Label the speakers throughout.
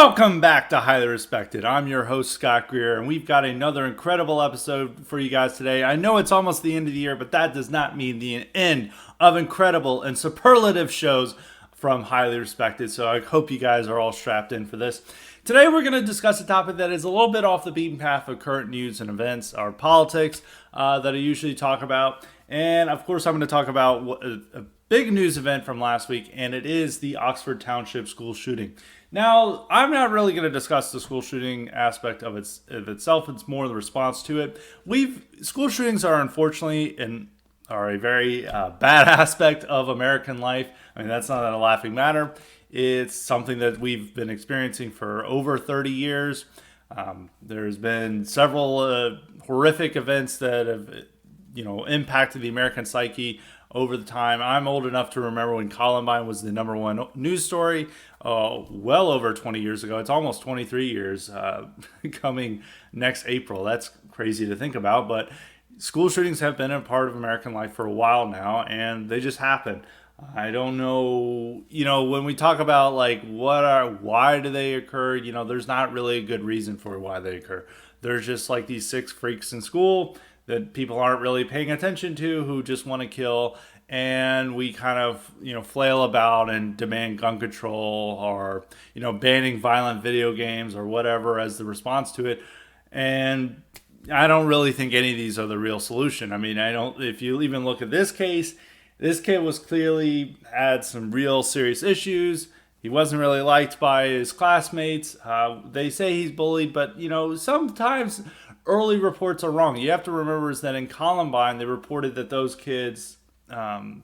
Speaker 1: Welcome back to Highly Respected. I'm your host, Scott Greer, and we've got another incredible episode for you guys today. I know it's almost the end of the year, but that does not mean the end of incredible and superlative shows from Highly Respected, so I hope you guys are all strapped in for this. Today we're going to discuss a topic that is a little bit off the beaten path of current news and events, our politics that I usually talk about. And of course I'm going to talk about a big news event from last week, and it is the Oxford Township school shooting. Now, I'm not really going to discuss the school shooting aspect of itself. It's more the response to it. School shootings are unfortunately are a very bad aspect of American life. I mean, that's not a laughing matter. It's something that we've been experiencing for over 30 years. There's been several horrific events that have, impacted the American psyche over the time. I'm old enough to remember when Columbine was the number one news story well over 20 years ago. It's almost 23 years coming next April. That's crazy to think about, but school shootings have been a part of American life for a while now, and they just happen. I don't know, when we talk about why do they occur, there's not really a good reason for why they occur. There's just like these six freaks in school that people aren't really paying attention to who just want to kill, and we kind of flail about and demand gun control or banning violent video games or whatever as the response to it. And I don't really think any of these are the real solution. I mean, if you even look at this case, this kid was clearly had some real serious issues. He wasn't really liked by his classmates. They say he's bullied, but sometimes early reports are wrong. You have to remember is that in Columbine, they reported that those kids, Eric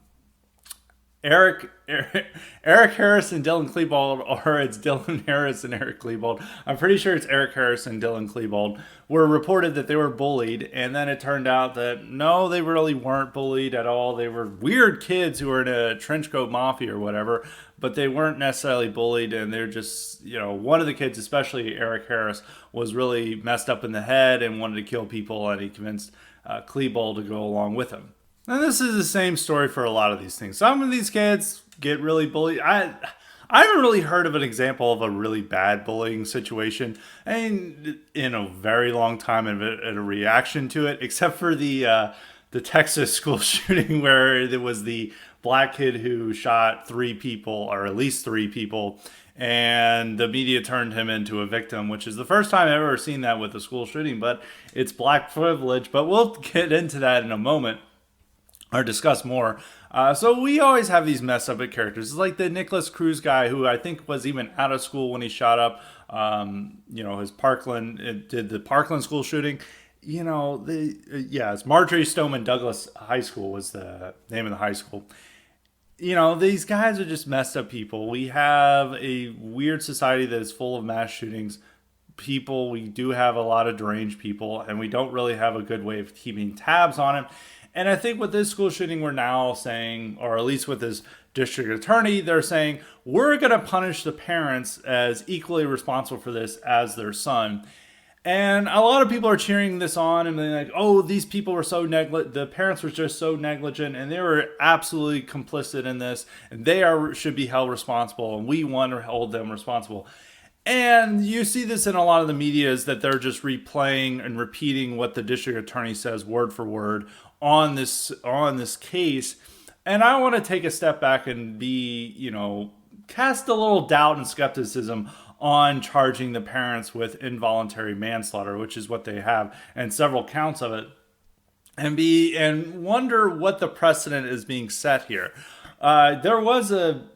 Speaker 1: Harris and Dylan Klebold, or it's Dylan Harris and Eric Klebold. I'm pretty sure it's Eric Harris and Dylan Klebold, were reported that they were bullied, and then it turned out that no, they really weren't bullied at all. They were weird kids who were in a trench coat mafia or whatever, but they weren't necessarily bullied, and they're just, one of the kids, especially Eric Harris, was really messed up in the head and wanted to kill people, and he convinced Klebold to go along with him. And this is the same story for a lot of these things. Some of these kids get really bullied. I haven't really heard of an example of a really bad bullying situation in a very long time and a reaction to it, except for the Texas school shooting where there was the black kid who shot three people, or at least three people, and the media turned him into a victim, which is the first time I've ever seen that with a school shooting, but it's black privilege. But we'll get into that in a moment, or discuss more. So we always have these messed up characters. It's like the Nicholas Cruz guy, who I think was even out of school when he shot up, his Parkland, did the Parkland school shooting. It's Marjorie Stoneman Douglas High School was the name of the high school. These guys are just messed up people. We have a weird society that is full of mass shootings. We do have a lot of deranged people, and we don't really have a good way of keeping tabs on it. And I think with this school shooting, we're now saying, or at least with this district attorney, they're saying, we're going to punish the parents as equally responsible for this as their son. And a lot of people are cheering this on and they're like, oh, these people were so negligent. The parents were just so negligent and they were absolutely complicit in this. And they should be held responsible. And we want to hold them responsible. And you see this in a lot of the media, is that they're just replaying and repeating what the district attorney says word for word on this case. And I want to take a step back and cast a little doubt and skepticism on charging the parents with involuntary manslaughter, which is what they have, and several counts of it, and wonder what the precedent is being set here. There was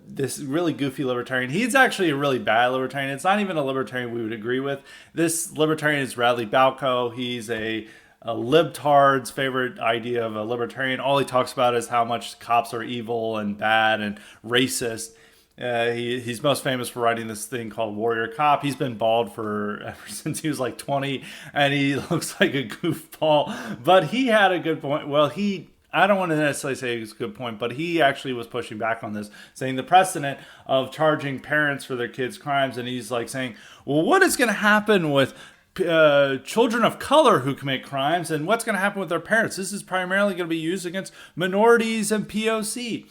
Speaker 1: this really goofy libertarian. He's actually a really bad libertarian. It's not even a libertarian we would agree with. This libertarian is Radley Balco. He's a libtard's favorite idea of a libertarian. All he talks about is how much cops are evil and bad and racist. He's most famous for writing this thing called Warrior Cop. He's been bald ever since he was like 20, and he looks like a goofball. But he had a good point. Well, I don't want to necessarily say it's a good point, but he actually was pushing back on this, saying the precedent of charging parents for their kids' crimes, and he's like saying, well, what is going to happen with children of color who commit crimes, and what's going to happen with their parents? This is primarily going to be used against minorities and POC.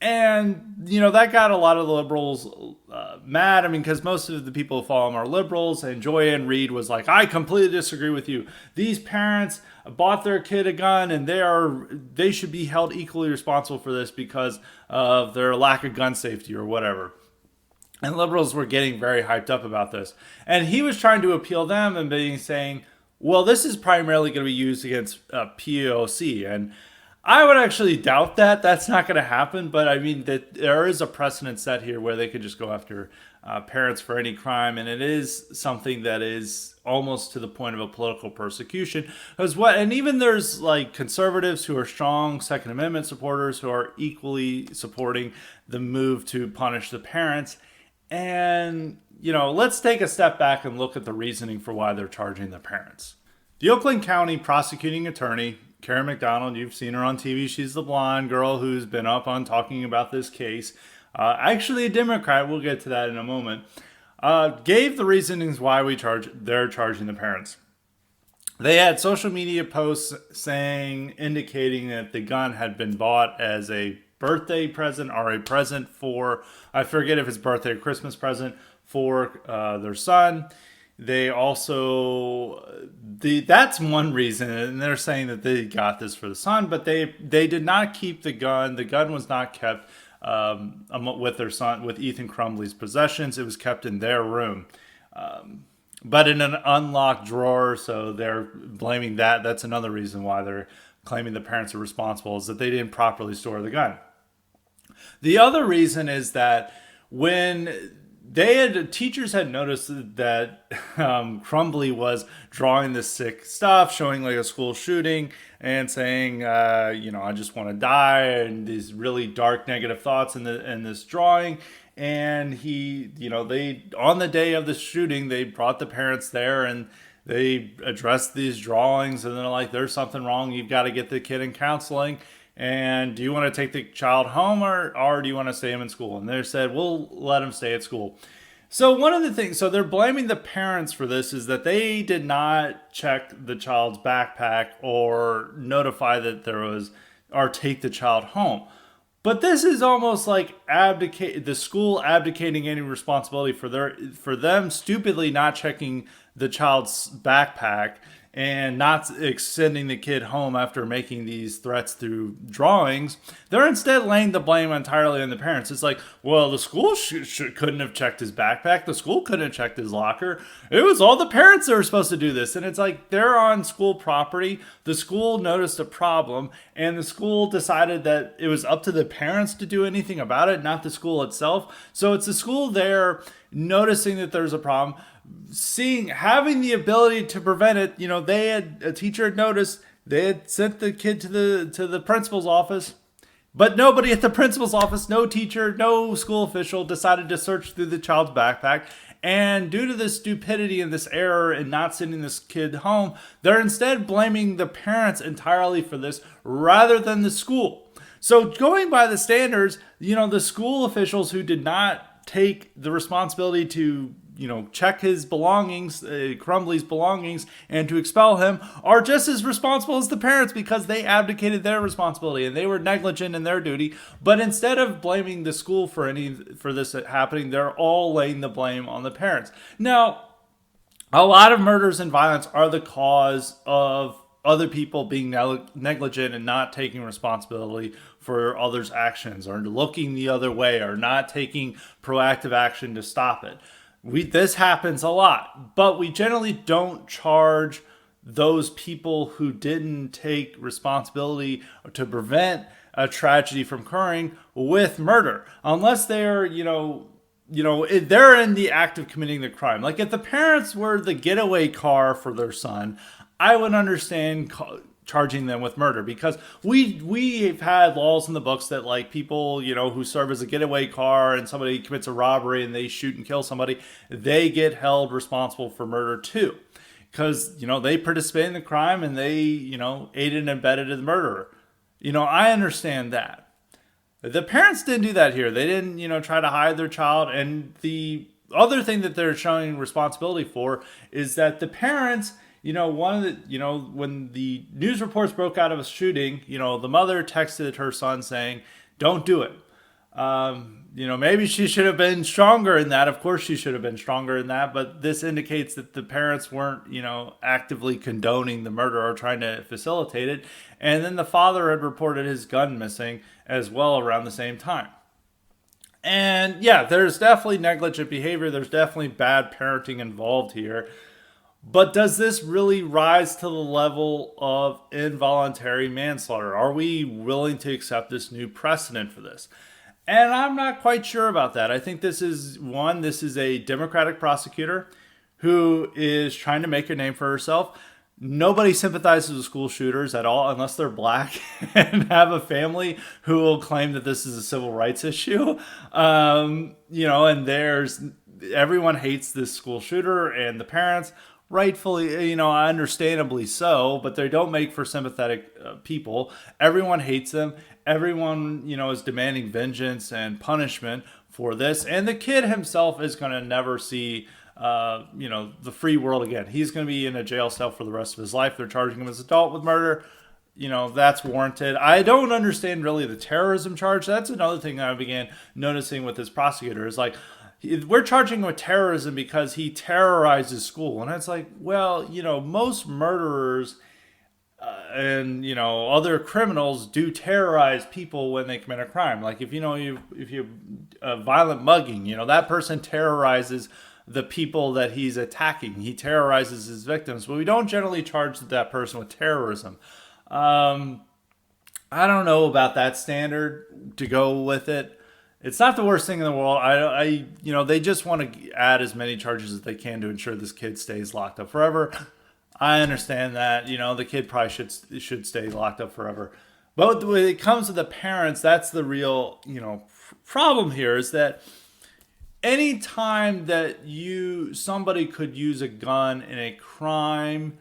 Speaker 1: And, that got a lot of the liberals mad. I mean, because most of the people who follow him are liberals. And Joyanne Reed was like, I completely disagree with you. These parents bought their kid a gun, and they should be held equally responsible for this because of their lack of gun safety or whatever. And liberals were getting very hyped up about this. And he was trying to appeal them and saying, well, this is primarily going to be used against POC. And I would actually doubt that. That's not going to happen. But I mean, that there is a precedent set here where they could just go after parents for any crime. And it is something that is almost to the point of a political persecution. And even there's like conservatives who are strong Second Amendment supporters who are equally supporting the move to punish the parents. And, let's take a step back and look at the reasoning for why they're charging the parents. The Oakland County prosecuting attorney, Karen McDonald, you've seen her on TV. She's the blonde girl who's been up on talking about this case. Actually a Democrat, we'll get to that in a moment, gave the reasonings why they're charging the parents. They had social media posts indicating that the gun had been bought as a birthday present or a present for, I forget if it's birthday or Christmas present for their son. They also, that's one reason, and they're saying that they got this for the son, but they did not keep the gun. The gun was not kept with their son, with Ethan Crumbley's possessions. It was kept in their room, but in an unlocked drawer. So they're blaming that. That's another reason why they're claiming the parents are responsible, is that they didn't properly store the gun. The other reason is that when teachers had noticed that Crumbley was drawing this sick stuff, showing like a school shooting and saying, I just want to die, and these really dark negative thoughts in this drawing. And they on the day of the shooting, they brought the parents there and they addressed these drawings, and they're like, there's something wrong. You've got to get the kid in counseling. And do you want to take the child home or do you want to stay him in school? And they said, we'll let him stay at school. So one of the things, so they're blaming the parents for this, is that they did not check the child's backpack or notify that or take the child home. But this is almost like the school abdicating any responsibility for them stupidly not checking the child's backpack and not sending the kid home after making these threats through drawings. They're instead laying the blame entirely on the parents. It's like, well, the school couldn't have checked his backpack. The school couldn't have checked his locker. It was all the parents that were supposed to do this. And it's like, they're on school property. The school noticed a problem, and the school decided that it was up to the parents to do anything about it, not the school itself. So it's the school there noticing that there's a problem, having the ability to prevent it. A teacher had noticed, they had sent the kid to the principal's office, but nobody at the principal's office, no teacher, no school official decided to search through the child's backpack. And due to this stupidity and this error in not sending this kid home, they're instead blaming the parents entirely for this rather than the school. So going by the standards, the school officials who did not take the responsibility to check his belongings, Crumbley's belongings, and to expel him, are just as responsible as the parents, because they abdicated their responsibility and they were negligent in their duty. But instead of blaming the school for this happening, they're all laying the blame on the parents. Now, a lot of murders and violence are the cause of other people being negligent and not taking responsibility for others' actions, or looking the other way, or not taking proactive action to stop it. This happens a lot, but we generally don't charge those people who didn't take responsibility to prevent a tragedy from occurring with murder, unless they're, they're in the act of committing the crime. Like if the parents were the getaway car for their son, I would understand charging them with murder, because we've had laws in the books that like people, who serve as a getaway car and somebody commits a robbery and they shoot and kill somebody, they get held responsible for murder too, because, they participated in the crime and they, aided and abetted the murderer. I understand that. The parents didn't do that here. They didn't, try to hide their child. And the other thing that they're showing responsibility for is that the parents, when the news reports broke out of a shooting, the mother texted her son saying, don't do it. Maybe she should have been stronger in that. Of course, she should have been stronger in that. But this indicates that the parents weren't, actively condoning the murder or trying to facilitate it. And then the father had reported his gun missing as well around the same time. And yeah, there's definitely negligent behavior. There's definitely bad parenting involved here. But does this really rise to the level of involuntary manslaughter? Are we willing to accept this new precedent for this? And I'm not quite sure about that. I think this is a Democratic prosecutor who is trying to make a name for herself. Nobody sympathizes with school shooters at all unless they're black and have a family who will claim that this is a civil rights issue. And everyone hates this school shooter and the parents, rightfully, understandably so, but they don't make for sympathetic people. Everyone hates them. Everyone, is demanding vengeance and punishment for this. And the kid himself is going to never see, the free world again. He's going to be in a jail cell for the rest of his life. They're charging him as an adult with murder. That's warranted. I don't understand really the terrorism charge. That's another thing I began noticing with this prosecutor is like, we're charging him with terrorism because he terrorizes school. And it's like, well, most murderers and other criminals do terrorize people when they commit a crime. Like if you violent mugging, that person terrorizes the people that he's attacking. He terrorizes his victims, but we don't generally charge that person with terrorism. I don't know about that standard to go with it. It's not the worst thing in the world. They just want to add as many charges as they can to ensure this kid stays locked up forever. I understand that, the kid probably should stay locked up forever. But when it comes to the parents, that's the real, problem here is that any time that somebody could use a gun in a crime,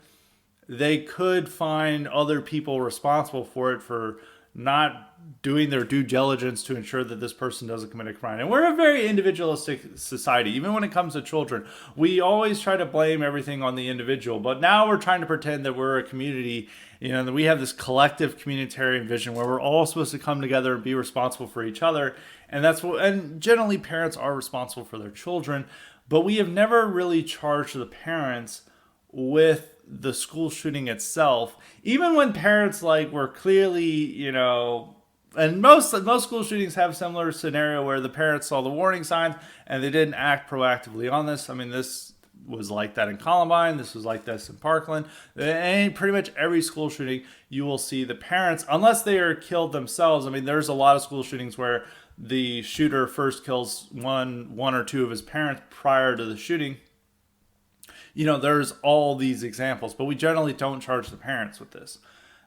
Speaker 1: they could find other people responsible for it for not doing their due diligence to ensure that this person doesn't commit a crime. And we're a very individualistic society. Even when it comes to children, we always try to blame everything on the individual. But now we're trying to pretend that we're a community, that we have this collective communitarian vision where we're all supposed to come together and be responsible for each other. And generally parents are responsible for their children. But we have never really charged the parents with the school shooting itself, even when parents were clearly, and most school shootings have a similar scenario where the parents saw the warning signs and they didn't act proactively on this. I mean, this was like that in Columbine. This was like this in Parkland. And pretty much every school shooting, you will see the parents, unless they are killed themselves. I mean, there's a lot of school shootings where the shooter first kills one or two of his parents prior to the shooting. There's all these examples, but we generally don't charge the parents with this.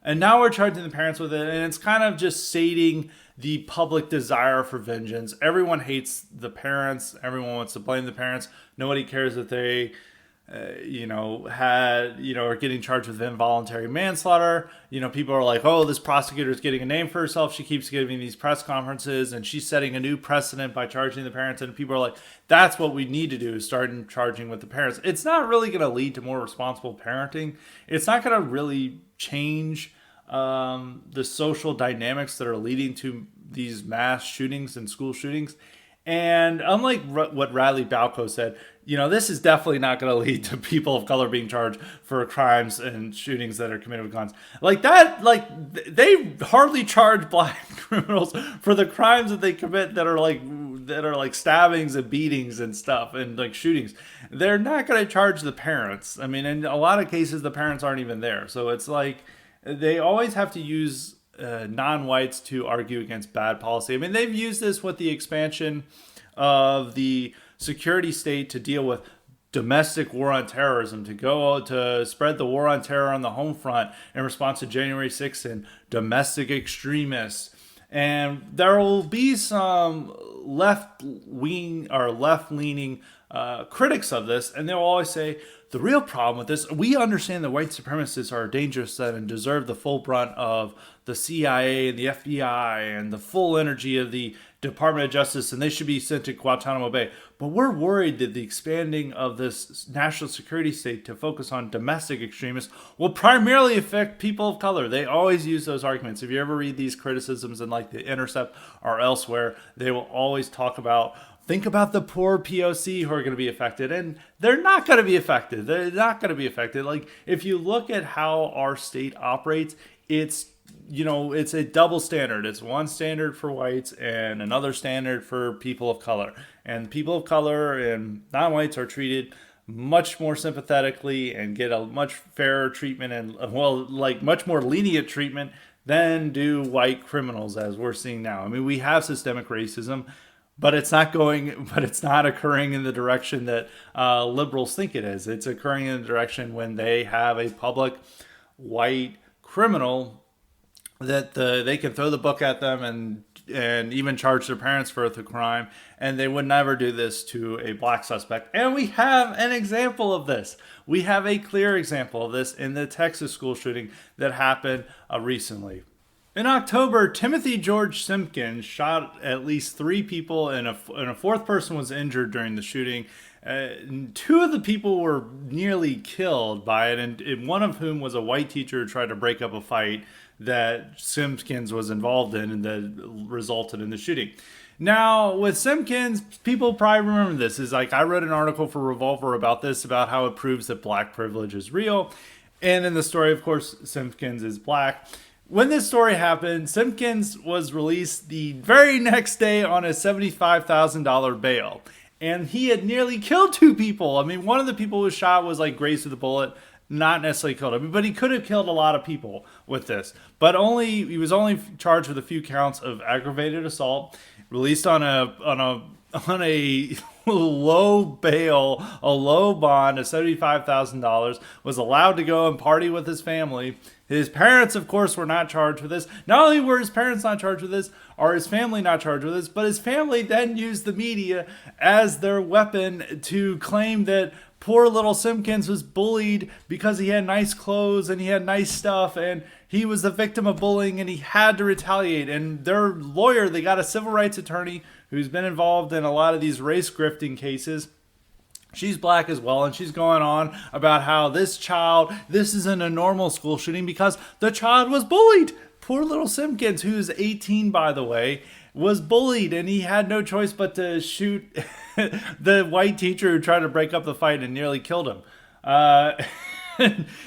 Speaker 1: And now we're charging the parents with it, and it's kind of just sating the public desire for vengeance. Everyone hates the parents. Everyone wants to blame the parents. Nobody cares that they, are getting charged with involuntary manslaughter. People are like, oh, this prosecutor is getting a name for herself. She keeps giving these press conferences, and she's setting a new precedent by charging the parents. And people are like, that's what we need to do, is start charging with the parents. It's not really going to lead to more responsible parenting. It's not going to really change the social dynamics that are leading to these mass shootings and school shootings. And unlike what Radley Balco said, this is definitely not going to lead to people of color being charged for crimes and shootings that are committed with guns. They hardly charge black criminals for the crimes that they commit that are like stabbings and beatings and stuff and like shootings. They're not going to charge the parents. I mean, in a lot of cases, the parents aren't even there. So it's like they always have to use non-whites to argue against bad policy. I mean, they've used this with the expansion of the security state to deal with domestic war on terrorism, to spread the war on terror on the home front in response to January 6th and domestic extremists. And there will be some left-leaning critics of this, and they'll always say The real problem with this, we understand that white supremacists are dangerous and deserve the full brunt of the CIA and the FBI and the full energy of the Department of Justice, and they should be sent to Guantanamo Bay. But we're worried that the expanding of this national security state to focus on domestic extremists will primarily affect people of color. They always use those arguments. If you ever read these criticisms in like The Intercept or elsewhere, they will always talk about, think about the poor POC who are going to be affected, and they're not going to be affected. They're not going to be affected. Like, if you look at how our state operates, it's a double standard. It's one standard for whites and another standard for people of color. And people of color and non-whites are treated much more sympathetically and get a much fairer treatment and, much more lenient treatment than do white criminals, as we're seeing now. I mean, we have systemic racism, but it's not occurring in the direction that liberals think it is. It's occurring in the direction when they have a public white criminal that they can throw the book at them and even charge their parents for the crime, and they would never do this to a black suspect. And we have an example of this. We have a clear example of this in the Texas school shooting that happened recently. In October, Timothy George Simpkins shot at least 3 people, and a fourth person was injured during the shooting. 2 of the people were nearly killed by it, and one of whom was a white teacher who tried to break up a fight that Simpkins was involved in and that resulted in the shooting. Now, with Simpkins, people probably remember this. Is like, I read an article for Revolver about this, about how it proves that black privilege is real. And in the story, of course, Simpkins is black. When this story happened, Simpkins was released the very next day on a $75,000 bail. And he had nearly killed 2 people. I mean, one of the people who was shot was like grazed with a bullet, not necessarily killed him, but he could have killed a lot of people with this. But he was only charged with a few counts of aggravated assault, released on a low bail, a low bond of $75,000, was allowed to go and party with his family. His parents, of course, were not charged with this. Not only were his parents not charged with this, or his family not charged with this, but his family then used the media as their weapon to claim that poor little Simpkins was bullied because he had nice clothes and he had nice stuff, and he was the victim of bullying and he had to retaliate. And their lawyer, they got a civil rights attorney who's been involved in a lot of these race grifting cases. She's black as well, and she's going on about how this isn't a normal school shooting because the child was bullied. Poor little Simpkins, who's 18, by the way, was bullied, and he had no choice but to shoot the white teacher who tried to break up the fight and nearly killed him.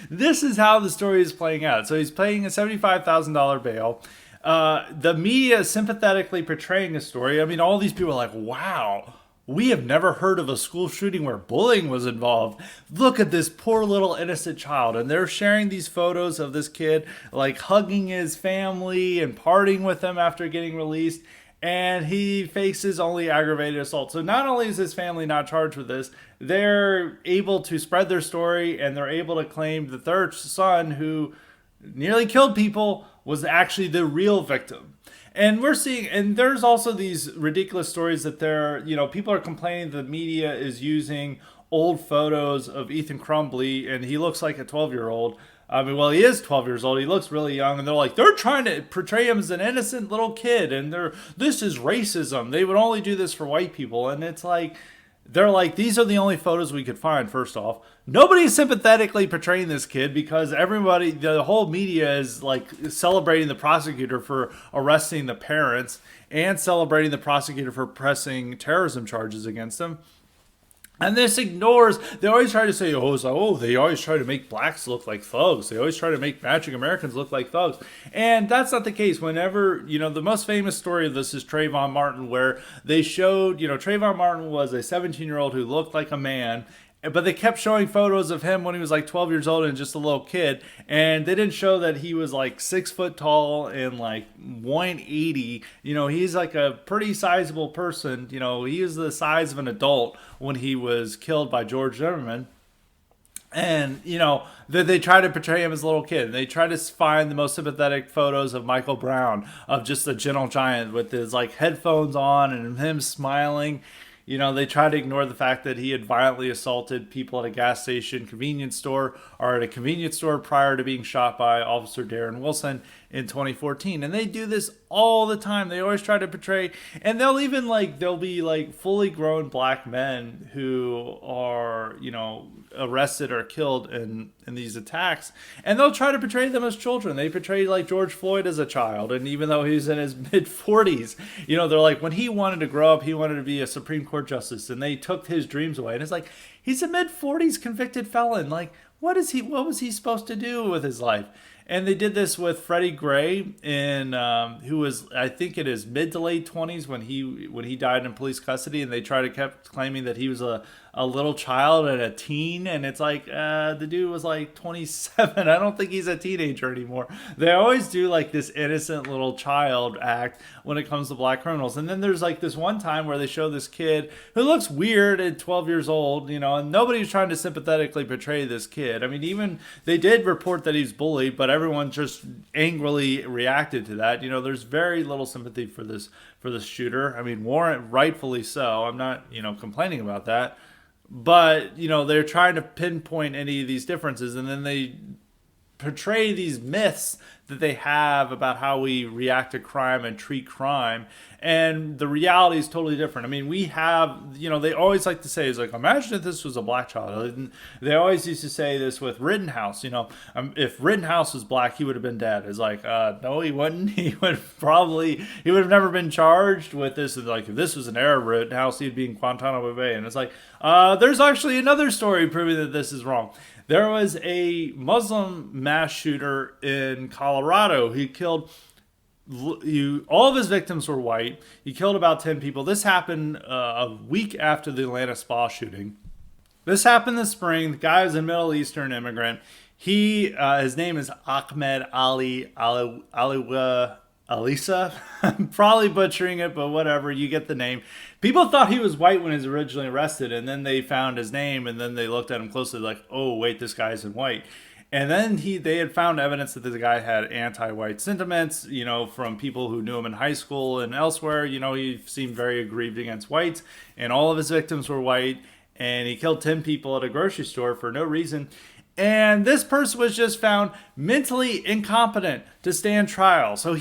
Speaker 1: This is how the story is playing out. So he's paying a $75,000 bail. The media is sympathetically portraying a story. I mean, all these people are like, wow, we have never heard of a school shooting where bullying was involved. Look at this poor little innocent child. And they're sharing these photos of this kid like hugging his family and partying with them after getting released. And he faces only aggravated assault. So not only is his family not charged with this, they're able to spread their story, and they're able to claim that their son, who nearly killed people, was actually the real victim. And we're seeing, and there's also these ridiculous stories that people are complaining the media is using old photos of Ethan Crumbley, and he looks like a 12-year-old. I mean, well, he is 12 years old. He looks really young, and they're trying to portray him as an innocent little kid, and this is racism. They would only do this for white people, and it's like, they're like, these are the only photos we could find, first off. Nobody's sympathetically portraying this kid because everybody, the whole media is like celebrating the prosecutor for arresting the parents and celebrating the prosecutor for pressing terrorism charges against them. And this ignores, they always try to say, they always try to make blacks look like thugs. They always try to make African Americans look like thugs. And that's not the case. Whenever, the most famous story of this is Trayvon Martin, where they showed, Trayvon Martin was a 17-year-old who looked like a man, but they kept showing photos of him when he was like 12 years old and just a little kid. And they didn't show that he was like 6 foot tall and like 180. He's like a pretty sizable person. He was the size of an adult when he was killed by George Zimmerman. And, they try to portray him as a little kid. They try to find the most sympathetic photos of Michael Brown, of just a gentle giant with his like headphones on and him smiling. They try to ignore the fact that he had violently assaulted people at a gas station, convenience store, or at a convenience store prior to being shot by Officer Darren Wilson in 2014. And they do this all the time. They always try to portray, and they'll be fully grown black men who are, arrested or killed in these attacks, and they'll try to portray them as children. They portray George Floyd as a child, and even though he's in his mid 40s, they're like, when he wanted to grow up, he wanted to be a Supreme Court justice, and they took his dreams away. And it's like, he's a mid 40s convicted felon. Like, what was he supposed to do with his life? And they did this with Freddie Gray, who was, I think, in his mid to late 20s when he died in police custody, and they kept claiming that he was a little child and a teen, and it's like, the dude was 27. I don't think he's a teenager anymore. They always do this innocent little child act when it comes to black criminals. And then there's this one time where they show this kid who looks weird at 12 years old, and nobody's trying to sympathetically portray this kid. I mean, even they did report that he's bullied, but everyone just angrily reacted to that. There's very little sympathy for this shooter. I mean, Warren, rightfully so. I'm not, complaining about that. But, they're trying to pinpoint any of these differences, and then they portray these myths that they have about how we react to crime and treat crime. And the reality is totally different. I mean, we have, they always like to say, imagine if this was a black child. And they always used to say this with Rittenhouse, if Rittenhouse was black, he would have been dead. It's no, he wouldn't. He would have never been charged with this. If this was an Arab Rittenhouse, he'd be in Guantanamo Bay. And it's there's actually another story proving that this is wrong. There was a Muslim mass shooter in Colorado. He killed all of his victims were white. He killed about 10 people. This happened a week after the Atlanta spa shooting. This happened this spring. The guy was a Middle Eastern immigrant. His name is Ahmed Ali Alisa. I'm probably butchering it, but whatever. You get the name. People thought he was white when he was originally arrested, and then they found his name, and then they looked at him closely oh, wait, this guy isn't white. And then they had found evidence that the guy had anti-white sentiments, from people who knew him in high school and elsewhere. He seemed very aggrieved against whites, and all of his victims were white, and he killed 10 people at a grocery store for no reason. And this person was just found mentally incompetent to stand trial. So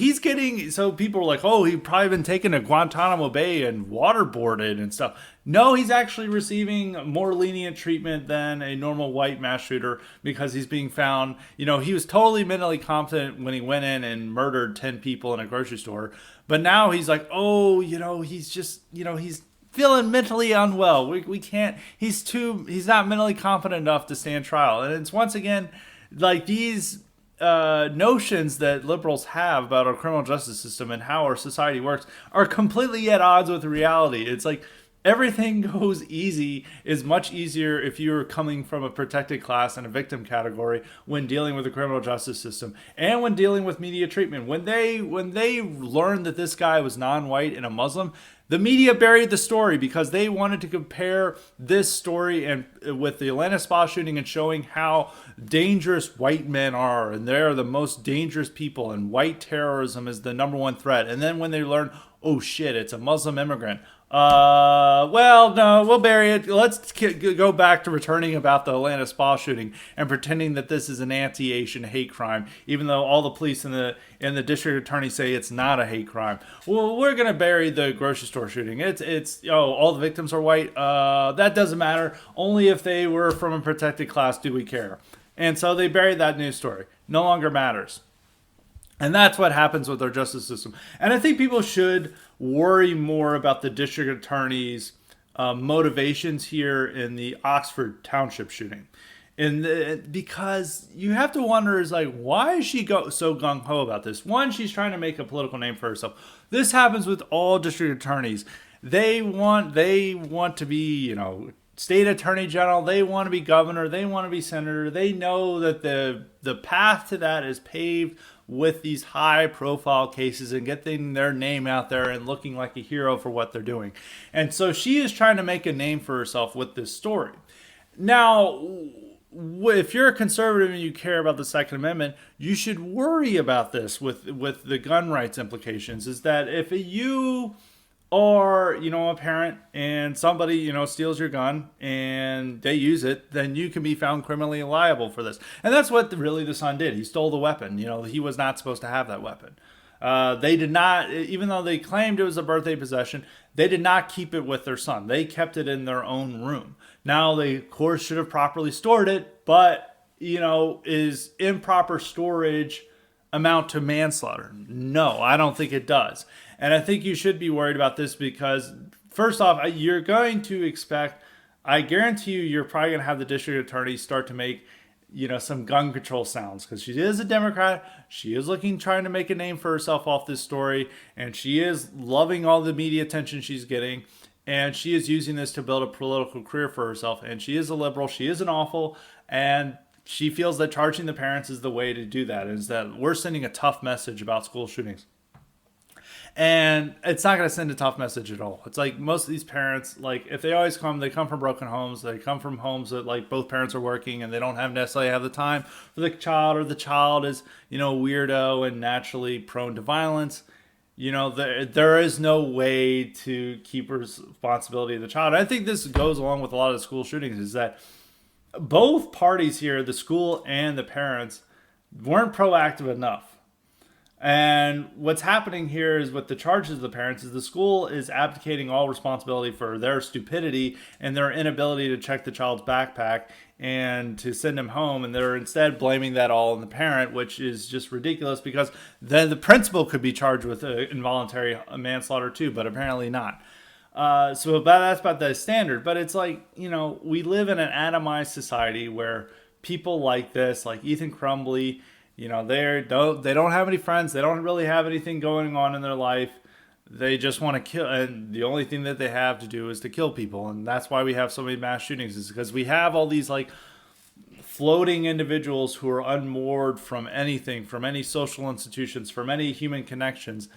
Speaker 1: people were like, oh, he'd probably been taken to Guantanamo Bay and waterboarded and stuff. No, he's actually receiving more lenient treatment than a normal white mass shooter because he's being found, he was totally mentally competent when he went in and murdered 10 people in a grocery store. But now he's he's just, he's feeling mentally unwell. We can't, he's not mentally competent enough to stand trial. And it's once again, these notions that liberals have about our criminal justice system and how our society works are completely at odds with reality. It's everything goes easy is much easier if you're coming from a protected class and a victim category when dealing with the criminal justice system and when dealing with media treatment. When they learned that this guy was non-white and a Muslim, the media buried the story because they wanted to compare this story and with the Atlanta spa shooting and showing how dangerous white men are, and they're the most dangerous people, and white terrorism is the number one threat. And then when they learn, oh shit, it's a Muslim immigrant. Well, no, we'll bury it. Let's go back to returning about the Atlanta spa shooting and pretending that this is an anti-Asian hate crime, even though all the police and the district attorney say it's not a hate crime. Well, we're gonna bury the grocery store shooting. It's all the victims are white. That doesn't matter. Only if they were from a protected class do we care. And so they buried that news story. No longer matters. And that's what happens with our justice system. And I think people should worry more about the district attorney's motivations here in the Oxford Township shooting. Because you have to wonder why is she so gung-ho about this? One, she's trying to make a political name for herself. This happens with all district attorneys. They want to be, state attorney general. They want to be governor. They want to be senator. They know that the path to that is paved with these high profile cases and getting their name out there and looking like a hero for what they're doing. And so she is trying to make a name for herself with this story. Now, if you're a conservative and you care about the Second Amendment, you should worry about this with the gun rights implications, is that if you or a parent and somebody steals your gun and they use it, then you can be found criminally liable for this. And that's what really the son did. He stole the weapon. He was not supposed to have that weapon. They did not, even though they claimed it was a birthday possession, they did not keep it with their son. They kept it in their own room. Now they of course should have properly stored it, but is improper storage amount to manslaughter? No, I don't think it does. And I think you should be worried about this because, first off, you're going to expect, I guarantee you're probably going to have the district attorney start to make, some gun control sounds because she is a Democrat. She is trying to make a name for herself off this story, and she is loving all the media attention she's getting. And she is using this to build a political career for herself. And she is a liberal. She is an awful. And she feels that charging the parents is the way to do that, is that we're sending a tough message about school shootings. And it's not going to send a tough message at all. It's like most of these parents, like if they always come, they come from broken homes. They come from homes that like both parents are working and they don't necessarily have the time for the child, or the child is, weirdo and naturally prone to violence. There is no way to keep responsibility of the child. I think this goes along with a lot of the school shootings, is that both parties here, the school and the parents, weren't proactive enough. And what's happening here is with the charges of the parents is the school is abdicating all responsibility for their stupidity and their inability to check the child's backpack and to send him home. And they're instead blaming that all on the parent, which is just ridiculous because then the principal could be charged with involuntary manslaughter too, but apparently not. So that's about the standard. But it's like, we live in an atomized society where people like this, like Ethan Crumbley, they don't have any friends. They don't really have anything going on in their life. They just want to kill. And the only thing that they have to do is to kill people. And that's why we have so many mass shootings, is because we have all these like floating individuals who are unmoored from anything, from any social institutions, from any human connections.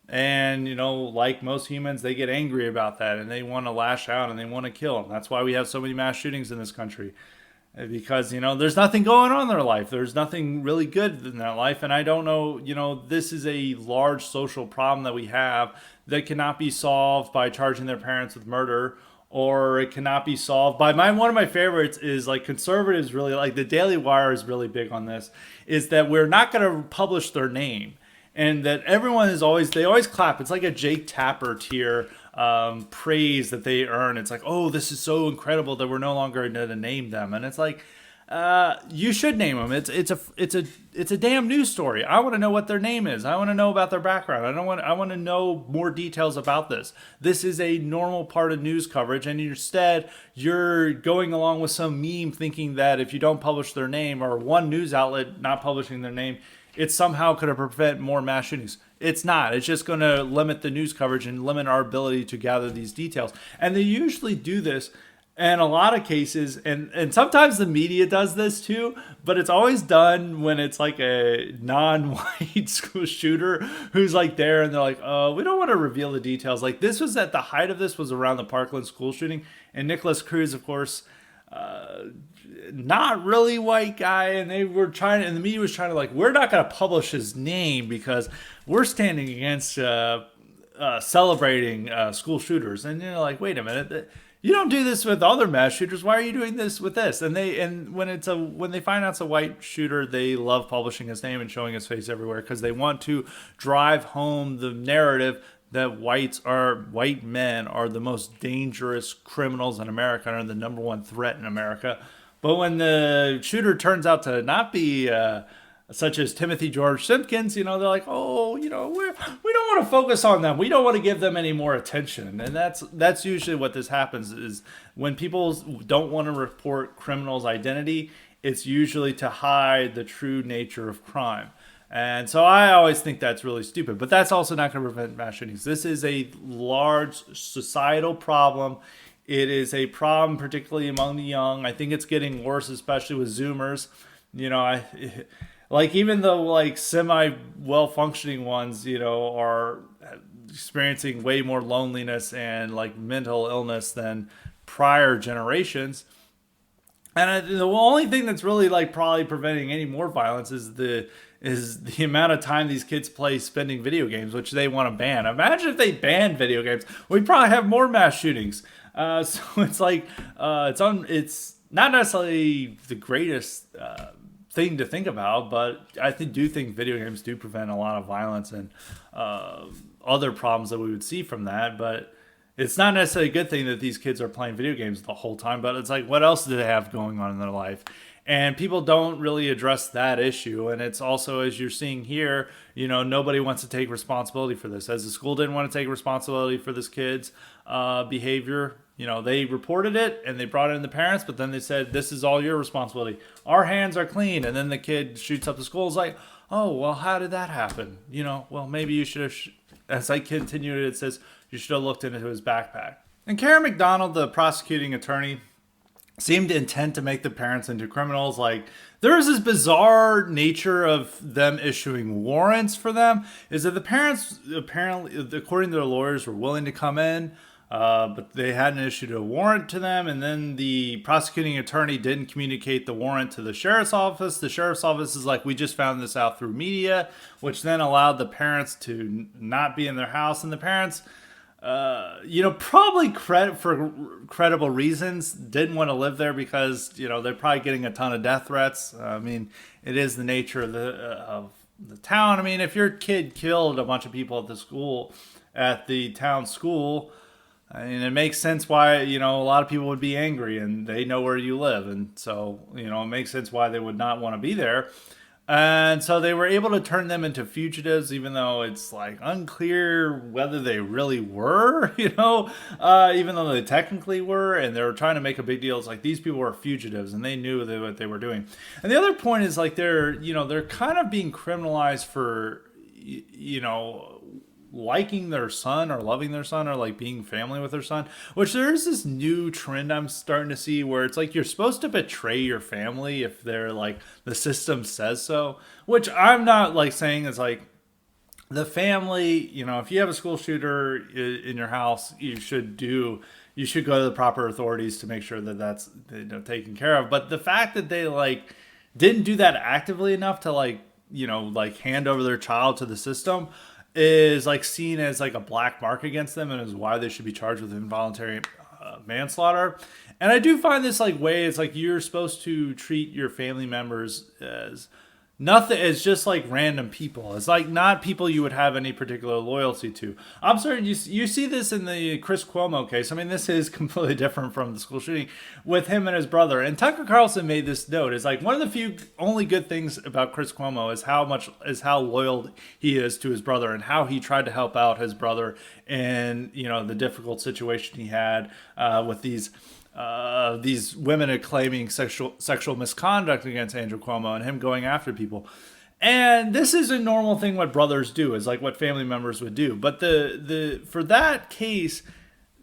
Speaker 1: And, like most humans, they get angry about that and they want to lash out and they want to kill. And that's why we have so many mass shootings in this country. Because, there's nothing going on in their life. There's nothing really good in their life. And I don't know, this is a large social problem that we have that cannot be solved by charging their parents with murder, or it cannot be solved by one of my favorites is like conservatives really like the Daily Wire is really big on this, is that we're not going to publish their name. And that everyone they always clap. It's like a Jake Tapper tier praise that they earn. It's like, oh, this is so incredible that we're no longer going to name them. And it's like, you should name them. It's a damn news story. I want to know what their name is. I want to know about their background. I want to know more details about this. This is a normal part of news coverage, and instead you're going along with some meme thinking that if you don't publish their name, or one news outlet not publishing their name, it somehow could prevent more mass shootings. It's not. It's just going to limit the news coverage and limit our ability to gather these details. And they usually do this in a lot of cases, and sometimes the media does this too, but it's always done when it's like a non-white school shooter who's like there and they're like, oh, we don't want to reveal the details. Like this was at the height of this was around the Parkland school shooting, and Nicholas Cruz, of course, not really white guy, and the media was trying to like, we're not going to publish his name because we're standing against celebrating school shooters. And you're like, wait a minute, you don't do this with other mass shooters. Why are you doing this with this? And when they find out it's a white shooter, they love publishing his name and showing his face everywhere because they want to drive home the narrative that white men are the most dangerous criminals in America and are the number one threat in America. But when the shooter turns out to not be such as Timothy George Simpkins, they're like, oh, we don't want to focus on them. We don't want to give them any more attention. And that's usually what this happens, is when people don't want to report criminals' identity, it's usually to hide the true nature of crime. And so I always think that's really stupid. But that's also not going to prevent mass shootings. This is a large societal problem. It is a problem particularly among the young. I think it's getting worse, especially with Zoomers. Even the semi well-functioning ones, are experiencing way more loneliness and mental illness than prior generations. And the only thing that's really probably preventing any more violence is is the amount of time these kids play spending video games, which they want to ban. Imagine if they banned video games, we'd probably have more mass shootings. So it's like it's not necessarily the greatest thing to think about, but I do think video games do prevent a lot of violence and other problems that we would see from that. But it's not necessarily a good thing that these kids are playing video games the whole time. But it's like, what else do they have going on in their life? And people don't really address that issue. And it's also, as you're seeing here, nobody wants to take responsibility for this. As the school didn't want to take responsibility for this kid's behavior, they reported it and they brought in the parents, but then they said, this is all your responsibility. Our hands are clean. And then the kid shoots up the school. It's like, oh, well, how did that happen? Well, maybe you should have, as I continued, it says, you should have looked into his backpack. And Karen McDonald, the prosecuting attorney, seemed intent to make the parents into criminals. Like, there is this bizarre nature of them issuing warrants for them, is that the parents, apparently, according to their lawyers, were willing to come in, but they hadn't issued a warrant to them, and then the prosecuting attorney didn't communicate the warrant to the sheriff's office. The sheriff's office is like, we just found this out through media, which then allowed the parents to not be in their house, and the parents, probably for credible reasons, didn't want to live there because, they're probably getting a ton of death threats. I mean, it is the nature of the town. I mean, if your kid killed a bunch of people at the town school, I mean, it makes sense why, a lot of people would be angry, and they know where you live. And so, it makes sense why they would not want to be there. And so they were able to turn them into fugitives, even though it's like unclear whether they really were, even though they technically were, and they were trying to make a big deal. It's like, these people were fugitives and they knew what they were doing. And the other point is like, they're kind of being criminalized for, liking their son or loving their son or like being family with their son, which there's this new trend I'm starting to see where it's like, you're supposed to betray your family if they're like, the system says so, which I'm not like saying is like the family, if you have a school shooter in your house, you should go to the proper authorities to make sure that that's taken care of. But the fact that they like didn't do that actively enough to like hand over their child to the system is like seen as like a black mark against them, and is why they should be charged with involuntary manslaughter. And I do find this like way, it's like you're supposed to treat your family members as nothing, as just like random people. It's like not people you would have any particular loyalty to. I'm sorry, you see this in the Chris Cuomo case. I mean, this is completely different from the school shooting with him and his brother. And Tucker Carlson made this note. It's like one of the few only good things about Chris Cuomo is how loyal he is to his brother, and how he tried to help out his brother in the difficult situation he had with these women claiming sexual misconduct against Andrew Cuomo, and him going after people. And this is a normal thing what brothers do, is like what family members would do. But for that case,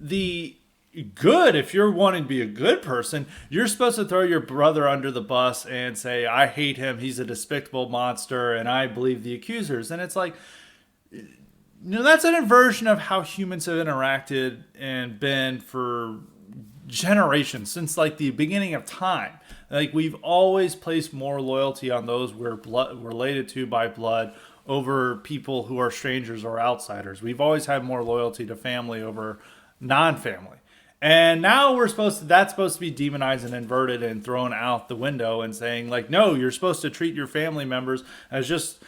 Speaker 1: if you're wanting to be a good person, you're supposed to throw your brother under the bus and say, I hate him, he's a despicable monster, and I believe the accusers. And it's like, that's an inversion of how humans have interacted and been for generations, since like the beginning of time. Like, we've always placed more loyalty on those we're related to by blood over people who are strangers or outsiders. We've always had more loyalty to family over non-family. And now that's supposed to be demonized and inverted and thrown out the window, and saying like, no, you're supposed to treat your family members as just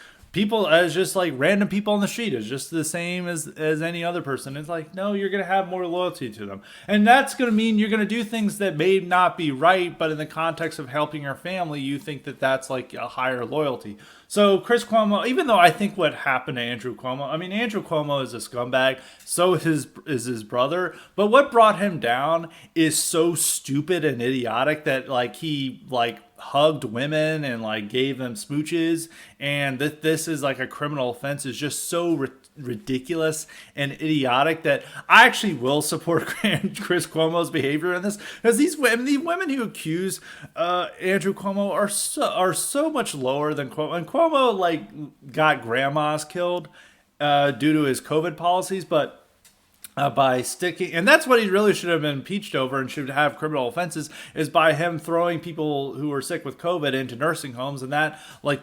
Speaker 1: like random people on the street, is just the same as any other person. It's like, no, you're going to have more loyalty to them. And that's going to mean you're going to do things that may not be right, but in the context of helping your family, you think that that's like a higher loyalty. So Chris Cuomo, even though I think what happened to Andrew Cuomo, I mean, Andrew Cuomo is a scumbag, so is his brother. But what brought him down is so stupid and idiotic that like he like hugged women and like gave them smooches, and that this is like a criminal offense is just so ridiculous and idiotic that I actually will support Chris Cuomo's behavior in this, because the women who accuse Andrew Cuomo are so much lower than Cuomo. And Cuomo like got grandmas killed due to his COVID policies, but by sticking, and that's what he really should have been impeached over and should have criminal offenses, is by him throwing people who were sick with COVID into nursing homes, and that like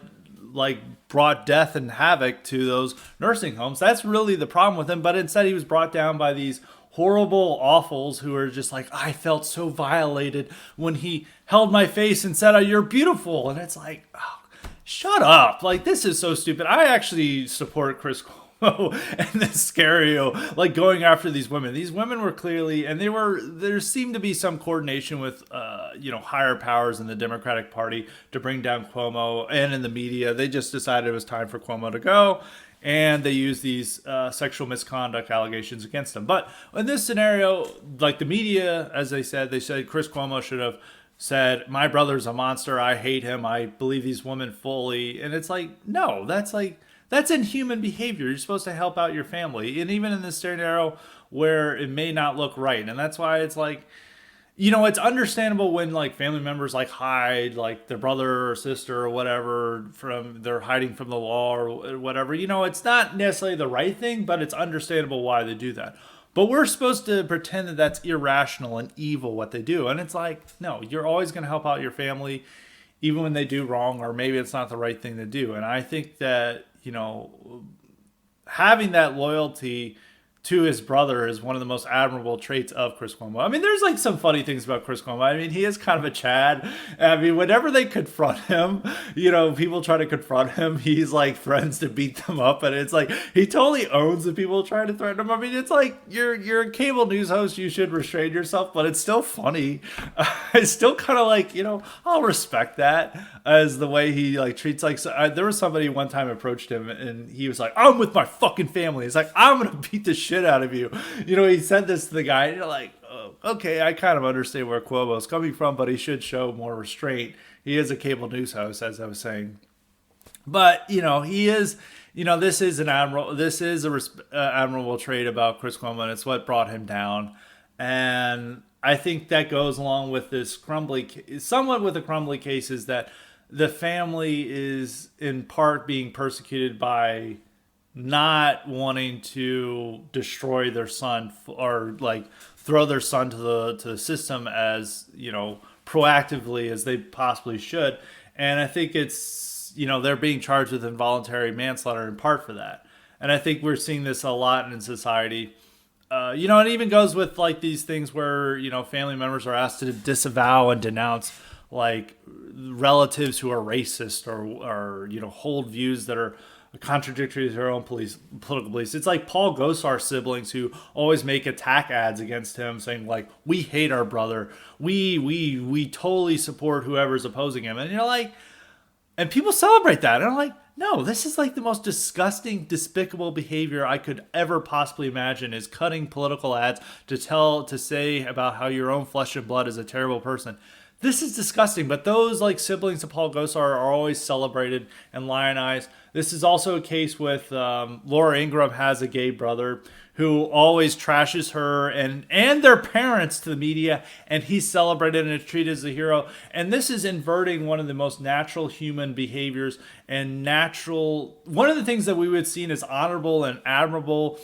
Speaker 1: like brought death and havoc to those nursing homes. That's really the problem with him. But instead, he was brought down by these horrible awfuls who are just like, I felt so violated when he held my face and said, "Oh, you're beautiful." And it's like, oh, shut up. Like, this is so stupid. I actually support Chris Cuomo and this scenario, like going after these women. These women were clearly, and there seemed to be some coordination with, higher powers in the Democratic Party to bring down Cuomo, and in the media. They just decided it was time for Cuomo to go. And they use these sexual misconduct allegations against him. But in this scenario, like the media, as they said Chris Cuomo should have said, "My brother's a monster. I hate him. I believe these women fully." And it's like, no, that's inhuman behavior. You're supposed to help out your family. And even in this scenario where it may not look right. And that's why it's like, it's understandable when like family members like hide like their brother or sister or whatever they're hiding from the law or whatever. It's not necessarily the right thing, but it's understandable why they do that. But we're supposed to pretend that that's irrational and evil what they do. And it's like, no, you're always going to help out your family even when they do wrong, or maybe it's not the right thing to do. And I think that, having that loyalty to his brother is one of the most admirable traits of Chris Cuomo. I mean, there's like some funny things about Chris Cuomo. I mean, he is kind of a Chad. I mean, whenever they confront him, people try to confront him, he's like threatens to beat them up. And it's like, he totally owns the people trying to threaten him. I mean, it's like, you're a cable news host, you should restrain yourself, but it's still funny. It's still kind of like, I'll respect that as the way he like treats, like, there was somebody one time approached him and he was like, "I'm with my fucking family." It's like, "I'm going to beat the shit out of you." He said this to the guy, and you're like, oh, okay, I kind of understand where Cuomo's coming from, but he should show more restraint. He is a cable news host, as I was saying. But, he is, this is admirable trait about Chris Cuomo, and it's what brought him down. And I think that goes along with this somewhat with the crumbly case, is that the family is in part being persecuted by not wanting to destroy their son or like throw their son to the system as proactively as they possibly should. And I think it's they're being charged with involuntary manslaughter in part for that. And I think we're seeing this a lot in society. It even goes with like these things where family members are asked to disavow and denounce like relatives who are racist or hold views that are contradictory to their own political beliefs. It's like Paul Gosar's siblings who always make attack ads against him saying like, "We hate our brother. We totally support whoever's opposing him." And and people celebrate that. And I'm like, no, this is like the most disgusting, despicable behavior I could ever possibly imagine, is cutting political ads to say about how your own flesh and blood is a terrible person. This is disgusting, but those like siblings of Paul Gosar are always celebrated and lionized. This is also a case with Laura Ingraham has a gay brother who always trashes her and their parents to the media, and he's celebrated and treated as a hero. And this is inverting one of the most natural human behaviors and one of the things that we would see as honorable and admirable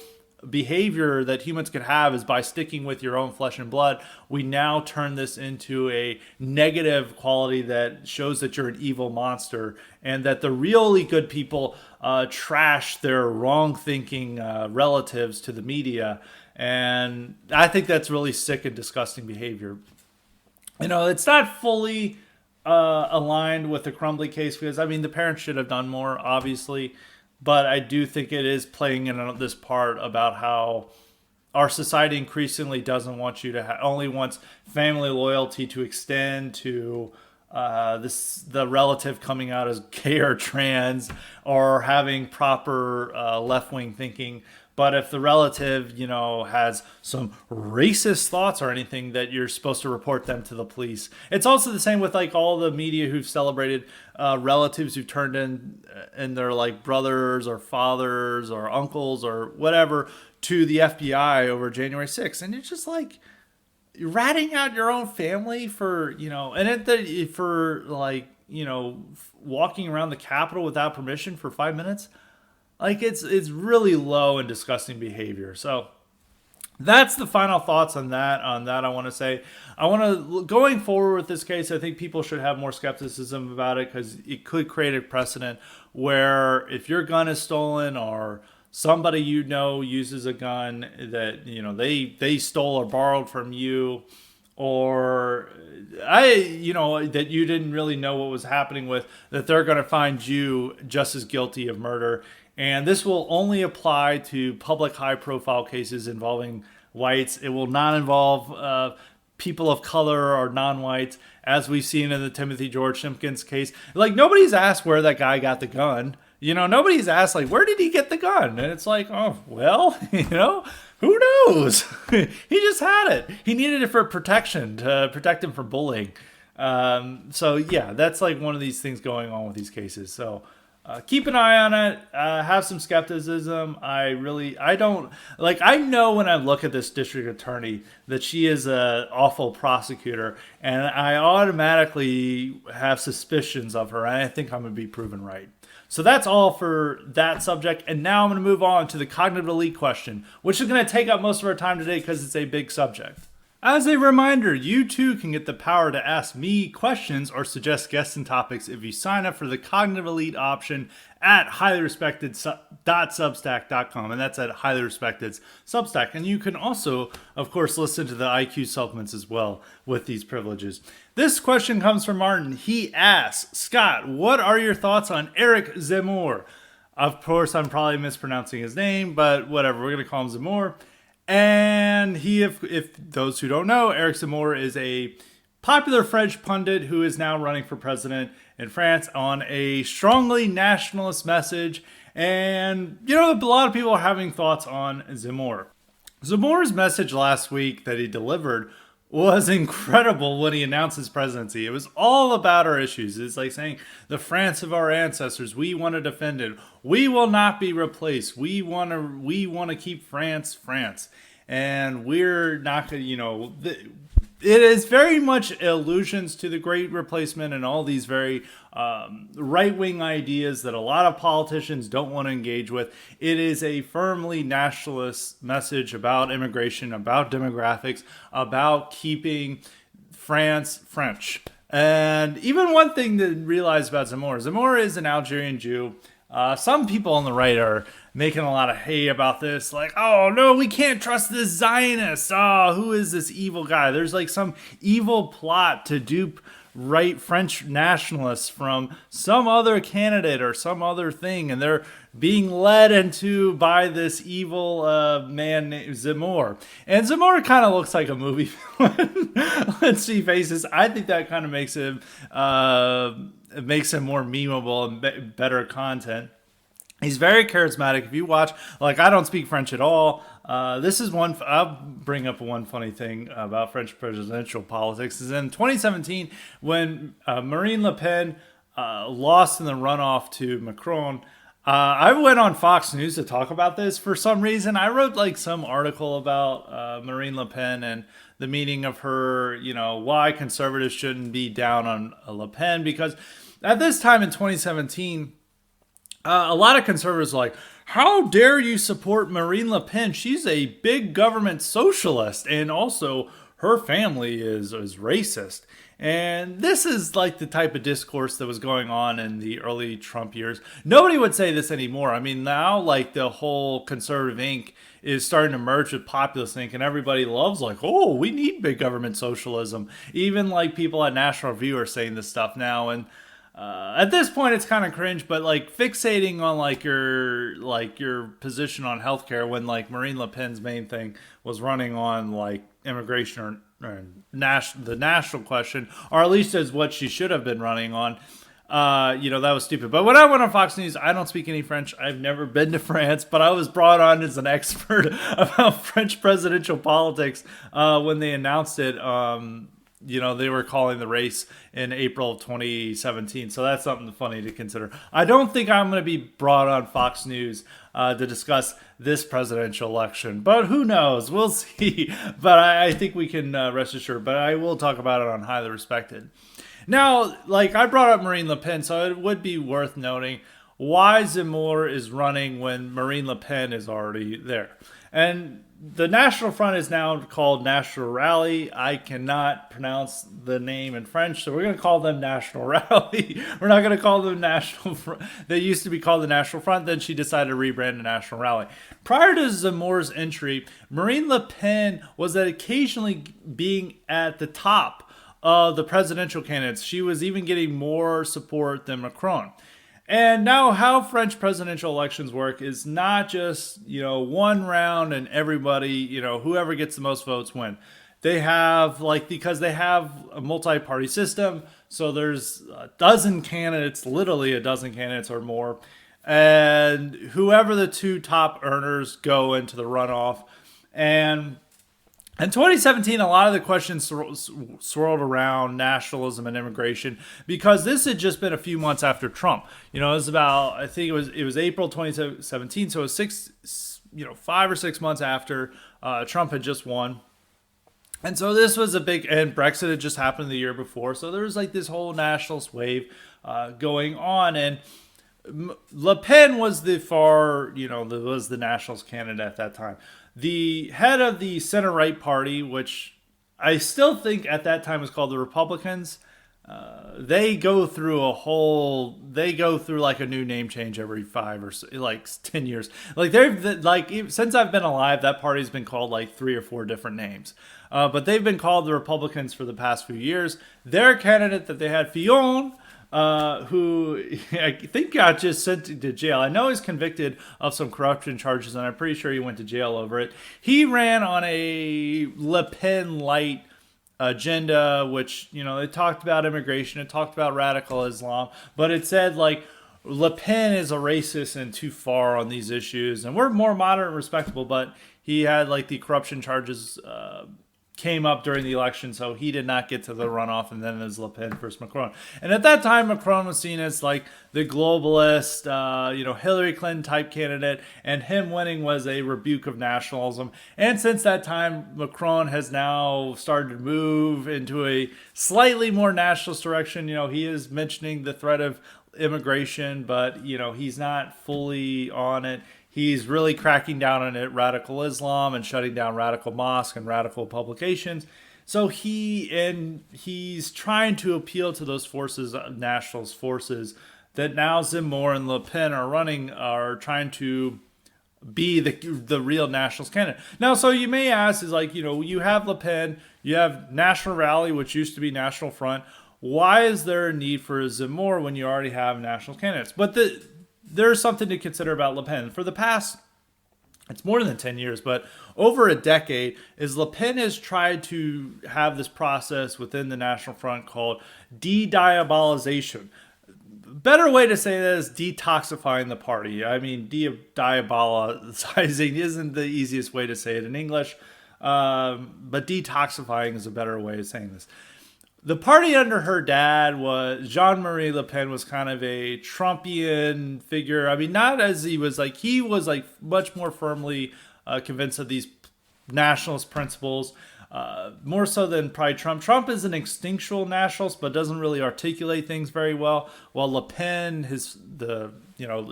Speaker 1: behavior that humans could have is by sticking with your own flesh and blood. We now turn this into a negative quality that shows that you're an evil monster, and that the really good people trash their wrong thinking relatives to the media. And I think that's really sick and disgusting behavior. It's not fully aligned with the Crumbly case, because the parents should have done more, obviously. But I do think it is playing in this part about how our society increasingly doesn't want you to only wants family loyalty to extend to the relative coming out as gay or trans or having proper left-wing thinking. But if the relative, has some racist thoughts or anything, that you're supposed to report them to the police. It's also the same with like all the media who've celebrated relatives who've turned in their like brothers or fathers or uncles or whatever to the FBI over January 6th. And it's just like, you're ratting out your own family for, walking around the Capitol without permission for 5 minutes. Like, it's really low and disgusting behavior. So that's the final thoughts on that. I want to say, going forward with this case, I think people should have more skepticism about it because it could create a precedent where if your gun is stolen or somebody uses a gun that they stole or borrowed from you, or that you didn't really know what was happening with, that they're going to find you just as guilty of murder. And this will only apply to public high profile cases involving whites. It will not involve people of color or non-whites, as we've seen in the Timothy George Simpkins case. Like, nobody's asked where that guy got the gun. Nobody's asked, like, where did he get the gun? And it's like, oh, well, who knows? He just had it. He needed it for protection, to protect him from bullying. So, yeah, that's like one of these things going on with these cases. So keep an eye on it. Have some skepticism. I know when I look at this district attorney that she is an awful prosecutor, and I automatically have suspicions of her, and I think I'm going to be proven right. So that's all for that subject. And now I'm going to move on to the cognitive elite question, which is going to take up most of our time today because it's a big subject. As a reminder, you too can get the power to ask me questions or suggest guests and topics if you sign up for the Cognitive Elite option at highly-respected.substack.com, and that's at highly-respected Substack. And you can also, of course, listen to the IQ supplements as well with these privileges. This question comes from Martin. He asks, Scott, what are your thoughts on Eric Zemmour? Of course, I'm probably mispronouncing his name, but whatever, we're going to call him Zemmour. And if those who don't know, Eric Zemmour is a popular French pundit who is now running for president in France on a strongly nationalist message. And, a lot of people are having thoughts on Zemmour. Zemmour's message last week that he delivered was incredible when he announced his presidency. It was all about our issues. It's like saying, the France of our ancestors, we want to defend it. We will not be replaced. We want to keep France. And we're not going to, it is very much allusions to the Great Replacement and all these very right-wing ideas that a lot of politicians don't want to engage with. It is a firmly nationalist message about immigration, about demographics, about keeping France French. And even one thing to realize about Zemmour is an Algerian Jew. Some people on the right are making a lot of hay about this, like, oh no, we can't trust this Zionist. Oh, who is this evil guy? There's like some evil plot to dupe right French nationalists from some other candidate or some other thing, and they're being led into by this evil man named Zemmour. And Zemmour kind of looks like a movie villain. Let's see faces. I think that kind of makes him more memeable and better content. He's very charismatic. If you watch, like, I don't speak French at all. This is one, I'll bring up one funny thing about French presidential politics. Is in 2017, when Marine Le Pen lost in the runoff to Macron, I went on Fox News to talk about this for some reason. I wrote like some article about Marine Le Pen and the meaning of her, why conservatives shouldn't be down on Le Pen, because at this time in 2017, a lot of conservatives are like, how dare you support Marine Le Pen? She's a big government socialist, and also her family is racist. And this is like the type of discourse that was going on in the early Trump years. Nobody would say this anymore. I mean, now like the whole conservative ink is starting to merge with populist ink, and everybody loves like, oh, we need big government socialism. Even like people at National Review are saying this stuff now, and at this point, it's kind of cringe, but like fixating on like your position on healthcare when like Marine Le Pen's main thing was running on like immigration or the national question, or at least as what she should have been running on. That was stupid. But when I went on Fox News, I don't speak any French. I've never been to France, but I was brought on as an expert about French presidential politics when they announced it. They were calling the race in April of 2017. So that's something funny to consider. I don't think I'm going to be brought on Fox News to discuss this presidential election, but who knows? We'll see. But I think we can rest assured. But I will talk about it on Highly Respected. Now, like I brought up Marine Le Pen, so it would be worth noting why Zemmour is running when Marine Le Pen is already there. And the National Front is now called National Rally. I cannot pronounce the name in French, so we're going to call them National Rally. We're not going to call them National Front. They used to be called the National Front. Then she decided to rebrand to National Rally. Prior to Zemmour's entry, Marine Le Pen was occasionally being at the top of the presidential candidates. She was even getting more support than Macron. And now how French presidential elections work is not just, one round and everybody, whoever gets the most votes win. They have because they have a multi-party system. So there's a dozen candidates, literally a dozen candidates or more. And whoever the two top earners go into the runoff. And in 2017, a lot of the questions swirled around nationalism and immigration because this had just been a few months after Trump. It was about, I think it was April 2017, so it was 5 or 6 months after Trump had just won. And so this was and Brexit had just happened the year before. So there was this whole nationalist wave going on. And Le Pen was was the nationalist candidate at that time. The head of the center-right party, which I still think at that time was called the Republicans, they go through a new name change every 5 or 10 years. Since I've been alive, that party's been called 3 or 4 different names. But they've been called the Republicans for the past few years. Their candidate that they had, Fillon, who I think got just sent to jail. I know he's convicted of some corruption charges, and I'm pretty sure he went to jail over it. He ran on a Le Pen light agenda, which, they talked about immigration, it talked about radical Islam, but it said Le Pen is a racist and too far on these issues, and we're more moderate and respectable, but he had the corruption charges came up during the election, so he did not get to the runoff, and then it was Le Pen versus Macron. And at that time, Macron was seen as the globalist, Hillary Clinton type candidate, and him winning was a rebuke of nationalism. And since that time, Macron has now started to move into a slightly more nationalist direction. He is mentioning the threat of immigration, but he's not fully on it. He's really cracking down on it, radical Islam, and shutting down radical mosques and radical publications. So he's trying to appeal to those forces, nationalist forces, that now Zemmour and Le Pen are trying to be the real nationalist candidate. Now, so you may ask, you have Le Pen, you have National Rally, which used to be National Front. Why is there a need for a Zemmour when you already have national candidates? But there's something to consider about Le Pen. For the past, it's more than 10 years, but over a decade, Le Pen has tried to have this process within the National Front called de-diabolization. Better way to say that is detoxifying the party. I mean, diabolizing isn't the easiest way to say it in English, but detoxifying is a better way of saying this. The party under her dad was Jean-Marie Le Pen was kind of a Trumpian figure. I mean, not as he was much more firmly convinced of these nationalist principles, more so than probably Trump. Trump is an instinctual nationalist, but doesn't really articulate things very well. While Le Pen,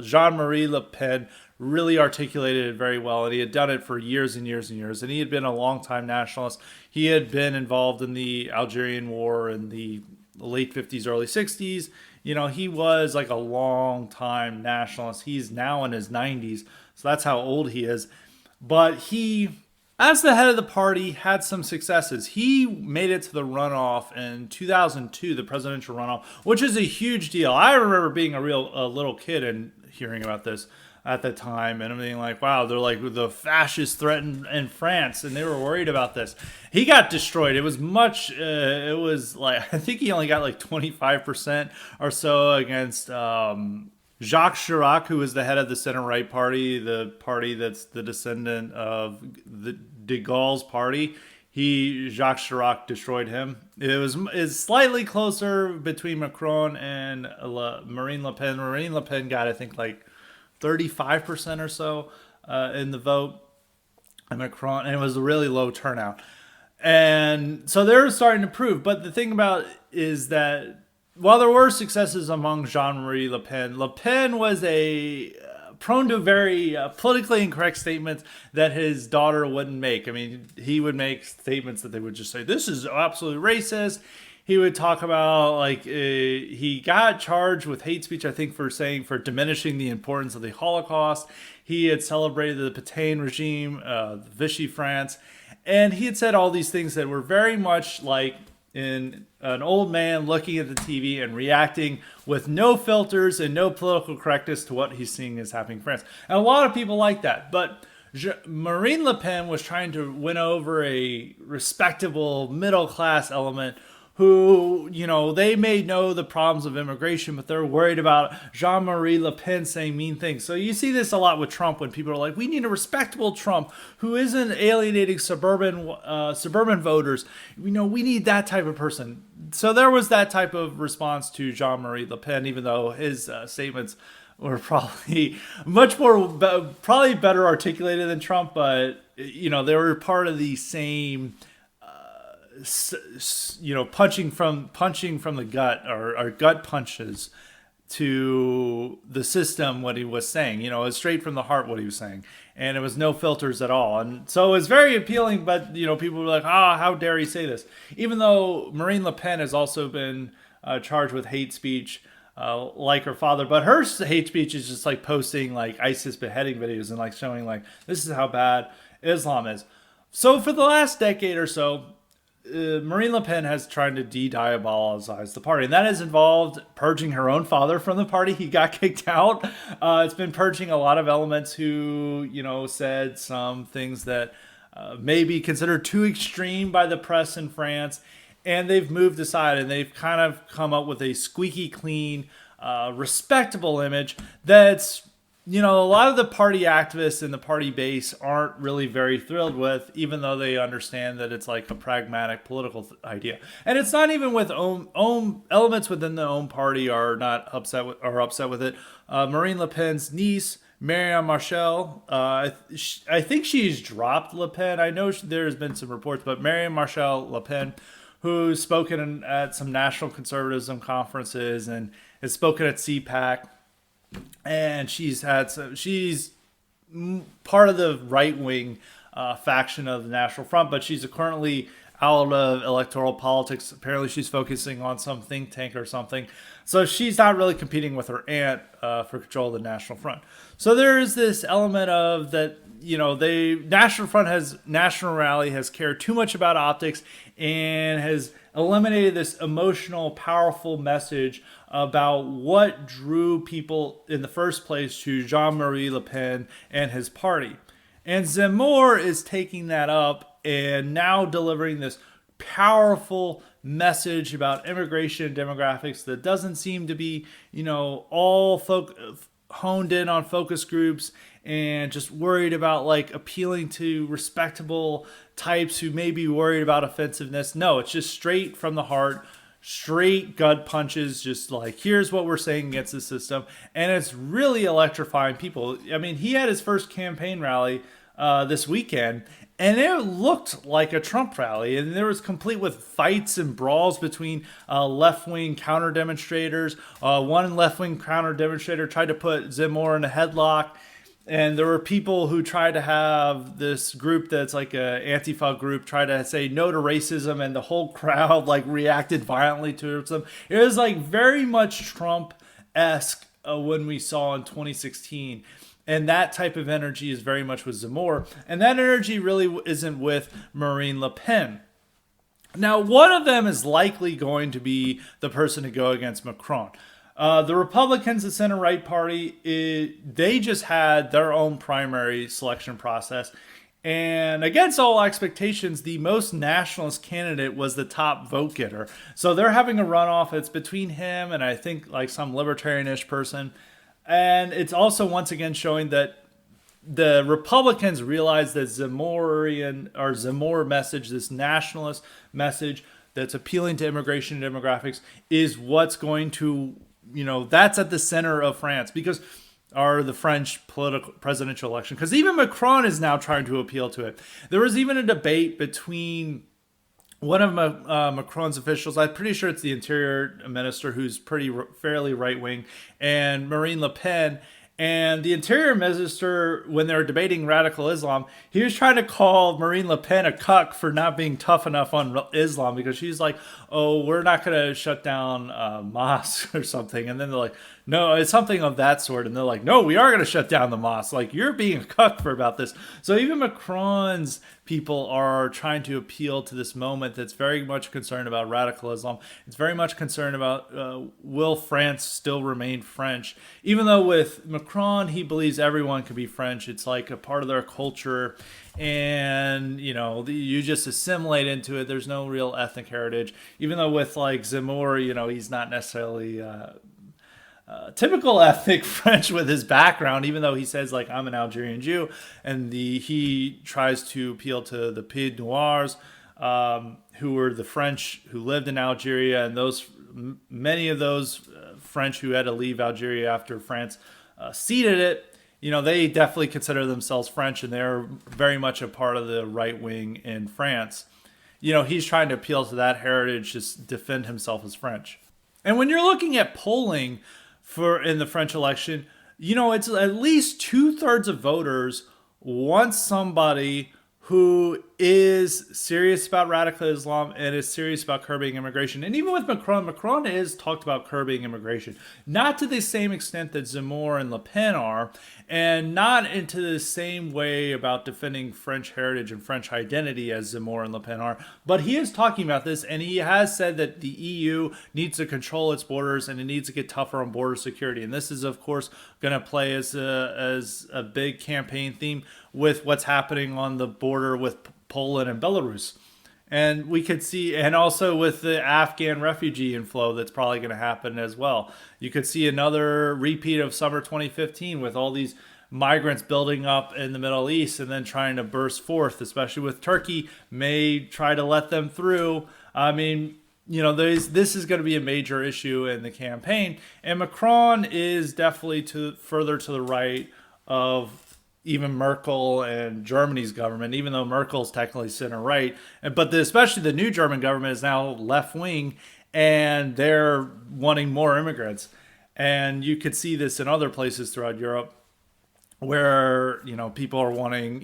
Speaker 1: Jean-Marie Le Pen really articulated it very well, and he had done it for years and years and years, and he had been a longtime nationalist. He had been involved in the Algerian War in the late 50s, early 60s. He was a long-time nationalist. He's now in his 90s, so that's how old he is. But he, as the head of the party, had some successes. He made it to the runoff in 2002, the presidential runoff, which is a huge deal. I remember being a little kid and hearing about this at the time, and I'm being wow, they're the fascist threat in France, and they were worried about this. He got destroyed. It was I think he only got 25% or so against Jacques Chirac, who was the head of the center-right party, the party that's the descendant of the de Gaulle's party. Jacques Chirac destroyed him. It's slightly closer between Macron and Marine Le Pen. Marine Le Pen got, I think, 35% or so in the vote, and Macron, and it was a really low turnout. And so they're starting to prove. But the thing about it is that while there were successes among Jean-Marie Le Pen was a prone to very politically incorrect statements that his daughter wouldn't make. I mean, he would make statements that they would just say, this is absolutely racist. He would talk about, like, he got charged with hate speech, I think, for diminishing the importance of the Holocaust. He had celebrated the Pétain regime, Vichy France, and he had said all these things that were very much like in an old man looking at the TV and reacting with no filters and no political correctness to what he's seeing is happening in France. And a lot of people like that, but Marine Le Pen was trying to win over a respectable middle-class element who, they may know the problems of immigration, but they're worried about Jean-Marie Le Pen saying mean things. So you see this a lot with Trump when people are like, we need a respectable Trump who isn't alienating suburban voters. We need that type of person. So there was that type of response to Jean-Marie Le Pen, even though his statements were probably probably better articulated than Trump, but, they were part of the same punching from the gut or gut punches to the system. What he was saying, it was straight from the heart what he was saying, and it was no filters at all. And so it was very appealing, but people were like, how dare he say this, even though Marine Le Pen has also been charged with hate speech like her father. But her hate speech is just like posting like ISIS beheading videos and like showing like this is how bad Islam is. So for the last decade or so, Marine Le Pen has tried to de-diabolize the party, and that has involved purging her own father from the party. He got kicked out. It's been purging a lot of elements who, said some things that may be considered too extreme by the press in France, and they've moved aside, and they've kind of come up with a squeaky clean, respectable image that's, a lot of the party activists and the party base aren't really very thrilled with, even though they understand that it's like a pragmatic political idea. And it's not even with elements within the own party are upset with it. Marine Le Pen's niece, Marianne Marshall, I think she's dropped Le Pen. I know there's been some reports, but Marianne Marshall Le Pen, who's spoken at some national conservatism conferences and has spoken at CPAC. And she's part of the right-wing faction of the National Front, but she's currently out of electoral politics. Apparently she's focusing on some think tank or something. So she's not really competing with her aunt for control of the National Front. So there's this element of that, National Front National Rally has cared too much about optics and has eliminated this emotional, powerful message about what drew people in the first place to Jean-Marie Le Pen and his party. And Zemmour is taking that up and now delivering this powerful message about immigration and demographics that doesn't seem to be, all honed in on focus groups and just worried about like appealing to respectable types who may be worried about offensiveness. No, it's just straight from the heart, straight gut punches, just like, here's what we're saying against the system. And it's really electrifying people. I mean, he had his first campaign rally this weekend, and it looked like a Trump rally. And there was complete with fights and brawls between left-wing counter-demonstrators. One left-wing counter-demonstrator tried to put Zemmour in a headlock. And there were people who tried to have this group that's like a Antifa group try to say no to racism, and the whole crowd like reacted violently towards them. It was like very much Trump-esque when we saw in 2016. And that type of energy is very much with Zemmour. And that energy really isn't with Marine Le Pen. Now, one of them is likely going to be the person to go against Macron. The Republicans, the center-right party, they just had their own primary selection process. And against all expectations, the most nationalist candidate was the top vote getter. So they're having a runoff. It's between him and I think like some libertarianish person. And it's also once again showing that the Republicans realize that Zemmour message, this nationalist message that's appealing to immigration and demographics, is what's going to, that's at the center of France because the French presidential election. Because even Macron is now trying to appeal to it. There was even a debate between one of Macron's officials, I'm pretty sure it's the interior minister who's fairly right-wing, and Marine Le Pen. And the interior minister, when they were debating radical Islam, he was trying to call Marine Le Pen a cuck for not being tough enough on Islam, because she's like, oh, we're not going to shut down mosques or something. And then they're like, no, it's something of that sort. And they're like, no, we are going to shut down the mosque. Like, you're being a cuck for about this. So even Macron's people are trying to appeal to this moment that's very much concerned about radical Islam. It's very much concerned about will France still remain French? Even though with Macron, he believes everyone can be French. It's like a part of their culture. And, you just assimilate into it. There's no real ethnic heritage. Even though with like Zemmour, he's not necessarily typical ethnic French with his background, even though he says like I'm an Algerian Jew, and he tries to appeal to the Pied Noirs, who were the French who lived in Algeria, and many of those French who had to leave Algeria after France ceded it. They definitely consider themselves French, and they're very much a part of the right wing in France. He's trying to appeal to that heritage, just defend himself as French. And when you're looking at polling in the French election, it's at least 2/3 of voters want somebody who is serious about radical Islam and is serious about curbing immigration. And even with Macron is talked about curbing immigration. Not to the same extent that Zemmour and Le Pen are, and not into the same way about defending French heritage and French identity as Zemmour and Le Pen are. But he is talking about this, and he has said that the EU needs to control its borders and it needs to get tougher on border security. And this is, of course, going to play as a big campaign theme with what's happening on the border with Poland and Belarus. And we could see, and also with the Afghan refugee inflow that's probably going to happen as well. You could see another repeat of summer 2015 with all these migrants building up in the Middle East and then trying to burst forth, especially with Turkey may try to let them through. I mean, this is going to be a major issue in the campaign. And Macron is definitely further to the right of even Merkel and Germany's government, even though Merkel's technically center right. But especially the new German government is now left wing, and they're wanting more immigrants. And you could see this in other places throughout Europe, where people are wanting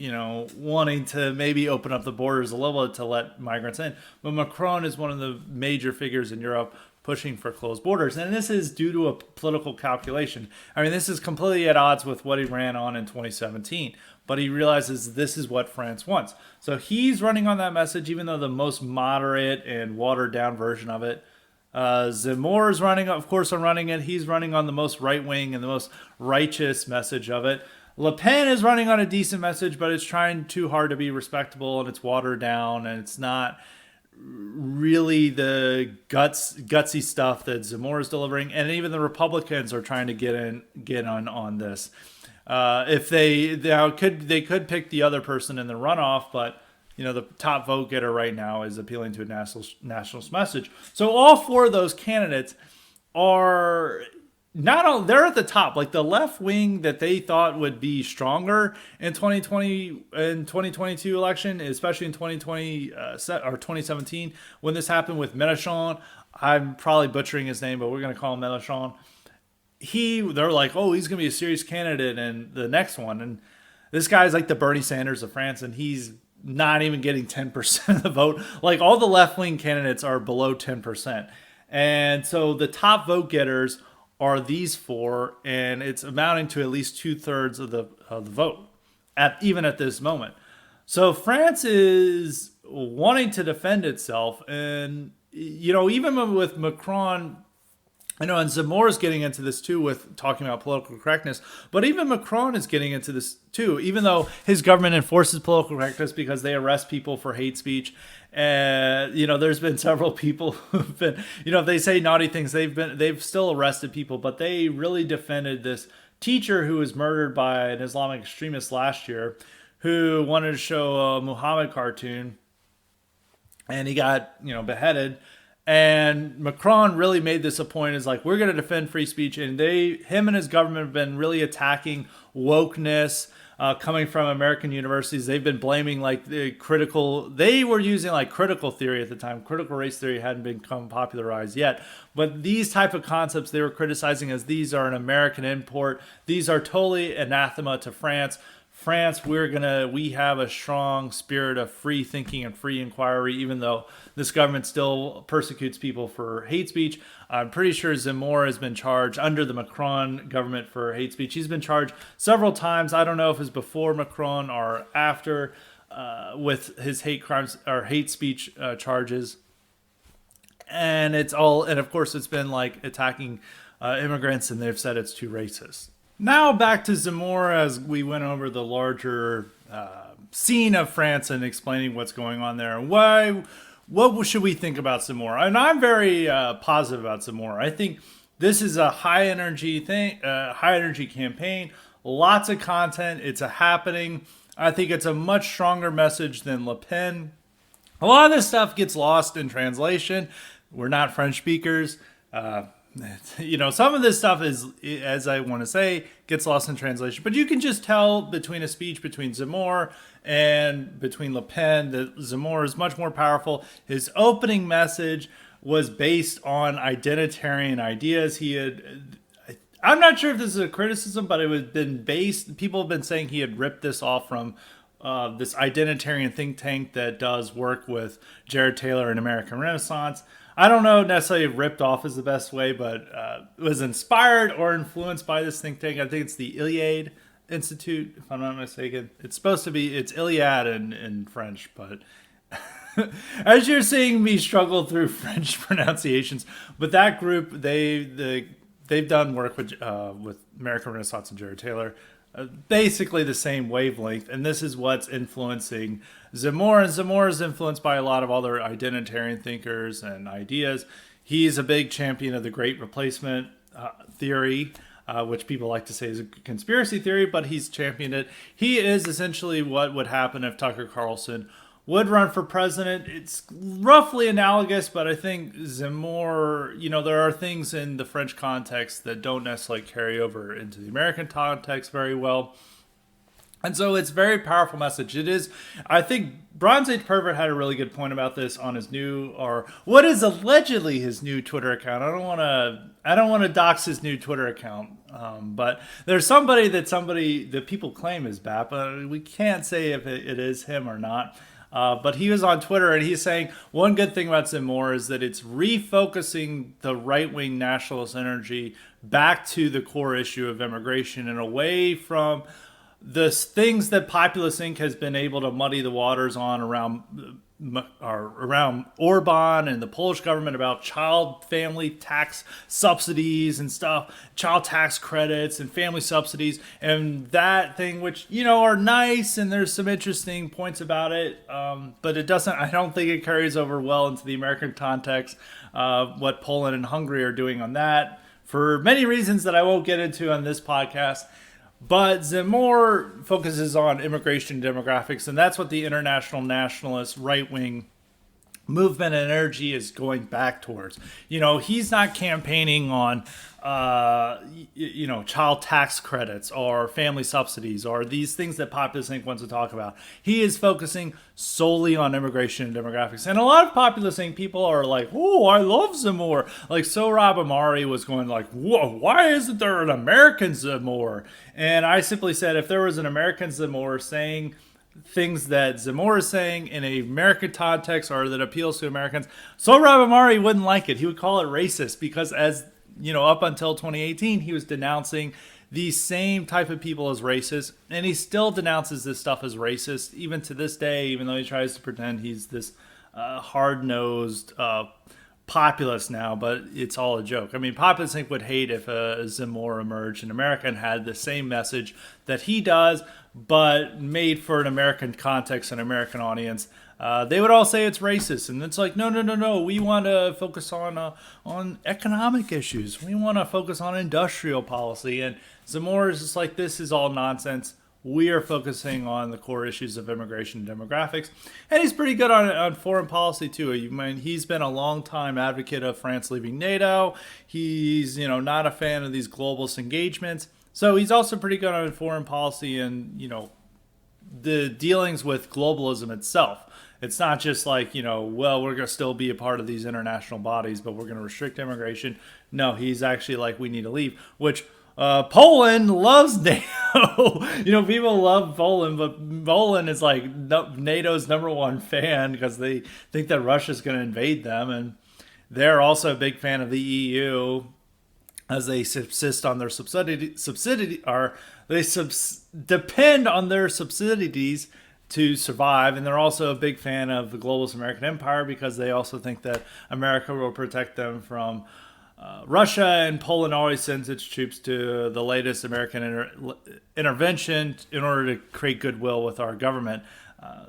Speaker 1: to maybe open up the borders a little bit to let migrants in. But Macron is one of the major figures in Europe pushing for closed borders. And this is due to a political calculation. I mean, this is completely at odds with what he ran on in 2017. But he realizes this is what France wants. So he's running on that message, even though the most moderate and watered down version of it. Zemmour is running, of course, on running it. He's running on the most right wing and the most righteous message of it. Le Pen is running on a decent message, but it's trying too hard to be respectable, and it's watered down, and it's not really the gutsy stuff that Zemmour is delivering. And even the Republicans are trying to get on this. If they could pick the other person in the runoff, but the top vote getter right now is appealing to a nationalist message. So all four of those candidates are they're at the top. Like the left wing that they thought would be stronger in 2022 election, especially in 2020 or 2017 when this happened with Mélenchon. I'm probably butchering his name, but we're going to call him Mélenchon. They're like, oh, he's going to be a serious candidate in the next one. And this guy's like the Bernie Sanders of France, and he's not even getting 10% of the vote. Like all the left-wing candidates are below 10%. And so the top vote getters are these four, and it's amounting to at least 2/3 of the vote, even at this moment. So France is wanting to defend itself, and even with Macron, and Zemmour is getting into this too with talking about political correctness, but even Macron is getting into this too, even though his government enforces political correctness because they arrest people for hate speech. And there's been several people who've been, if they say naughty things, they've still arrested people, but they really defended this teacher who was murdered by an Islamic extremist last year, who wanted to show a Muhammad cartoon, and he got beheaded. And Macron really made this a point, is like, we're going to defend free speech. And him and his government have been really attacking wokeness coming from American universities. They've been blaming like they were using like critical theory at the time. Critical race theory hadn't become popularized yet. But these type of concepts they were criticizing as these are an American import. These are totally anathema to France. France, we have a strong spirit of free thinking and free inquiry, even though this government still persecutes people for hate speech. I'm pretty sure Zemmour has been charged under the Macron government for hate speech. He's been charged several times. I don't know if it's before Macron or after with his hate crimes or hate speech charges. And of course, it's been like attacking immigrants, and they've said it's too racist. Now back to Zemmour, as we went over the larger scene of France and explaining what's going on there. What should we think about Zemmour? And I'm very positive about Zemmour. I think this is a high energy campaign. Lots of content. It's a happening. I think it's a much stronger message than Le Pen. A lot of this stuff gets lost in translation. We're not French speakers. Some of this stuff is, as I want to say, gets lost in translation. But you can just tell between a speech between Zemmour and between Le Pen that Zemmour is much more powerful. His opening message was based on identitarian ideas. I'm not sure if this is a criticism, but it was been based. People have been saying he had ripped this off from this identitarian think tank that does work with Jared Taylor and American Renaissance. I don't know necessarily ripped off is the best way, but was inspired or influenced by this think tank. I think it's the Iliad Institute, if I'm not mistaken. It's Iliad in French, but as you're seeing me struggle through French pronunciations, but that group, they've done work with American Renaissance and Jared Taylor. Basically the same wavelength, and this is what's influencing Zemmour. And Zemmour is influenced by a lot of other identitarian thinkers and ideas. He's a big champion of the Great Replacement theory, which people like to say is a conspiracy theory, but he's championed it. He is essentially what would happen if Tucker Carlson would run for president. It's roughly analogous, but I think Zemmour, there are things in the French context that don't necessarily carry over into the American context very well. And so it's a very powerful message. It is, I think Bronze Age Pervert had a really good point about this on his what is allegedly his new Twitter account. I don't want to dox his new Twitter account. But there's somebody that people claim is BAP. We can't say if it is him or not. But he was on Twitter and he's saying one good thing about Zemmour is that it's refocusing the right-wing nationalist energy back to the core issue of immigration and away from the things that Populist Inc. has been able to muddy the waters on around Orban and the Polish government about family tax subsidies and stuff, child tax credits and family subsidies, and that thing, which, are nice and there's some interesting points about it. But I don't think it carries over well into the American context, what Poland and Hungary are doing on that for many reasons that I won't get into on this podcast. But Zemmour focuses on immigration demographics, and that's what the international nationalist right-wing movement and energy is going back towards. He's not campaigning on, child tax credits or family subsidies or these things that Populist Inc. wants to talk about. He is focusing solely on immigration and demographics. And a lot of Populist Inc. people are like, oh, I love Zemmour. Like, Sohrab Ahmari was going like, whoa, why isn't there an American Zemmour? And I simply said, if there was an American Zemmour saying things that Zemmour is saying in a American context or that appeals to Americans, Sohrab Ahmari wouldn't like it. He would call it racist because, as up until 2018, he was denouncing the same type of people as racist, and he still denounces this stuff as racist even to this day, even though he tries to pretend he's this hard-nosed populist now, but it's all a joke. I mean, Populist Inc. would hate if Zemmour emerged in America and had the same message that he does, but made for an American context and American audience. They would all say it's racist, and it's like, no. We want to focus on economic issues. We want to focus on industrial policy, and Zemmour is just like, this is all nonsense. We are focusing on the core issues of immigration and demographics. And he's pretty good on foreign policy, too. He's been a long-time advocate of France leaving NATO. He's, not a fan of these globalist engagements. So he's also pretty good on foreign policy and, the dealings with globalism itself. It's not just like, well, we're going to still be a part of these international bodies, but we're going to restrict immigration. No, he's actually like, we need to leave, which Poland loves NATO. People love Poland, but Poland is like NATO's #1 fan because they think that Russia's going to invade them. And they're also a big fan of the EU as they subsist on their depend on their subsidies to survive. And they're also a big fan of the globalist American empire because they also think that America will protect them from Russia, and Poland always sends its troops to the latest American intervention in order to create goodwill with our government.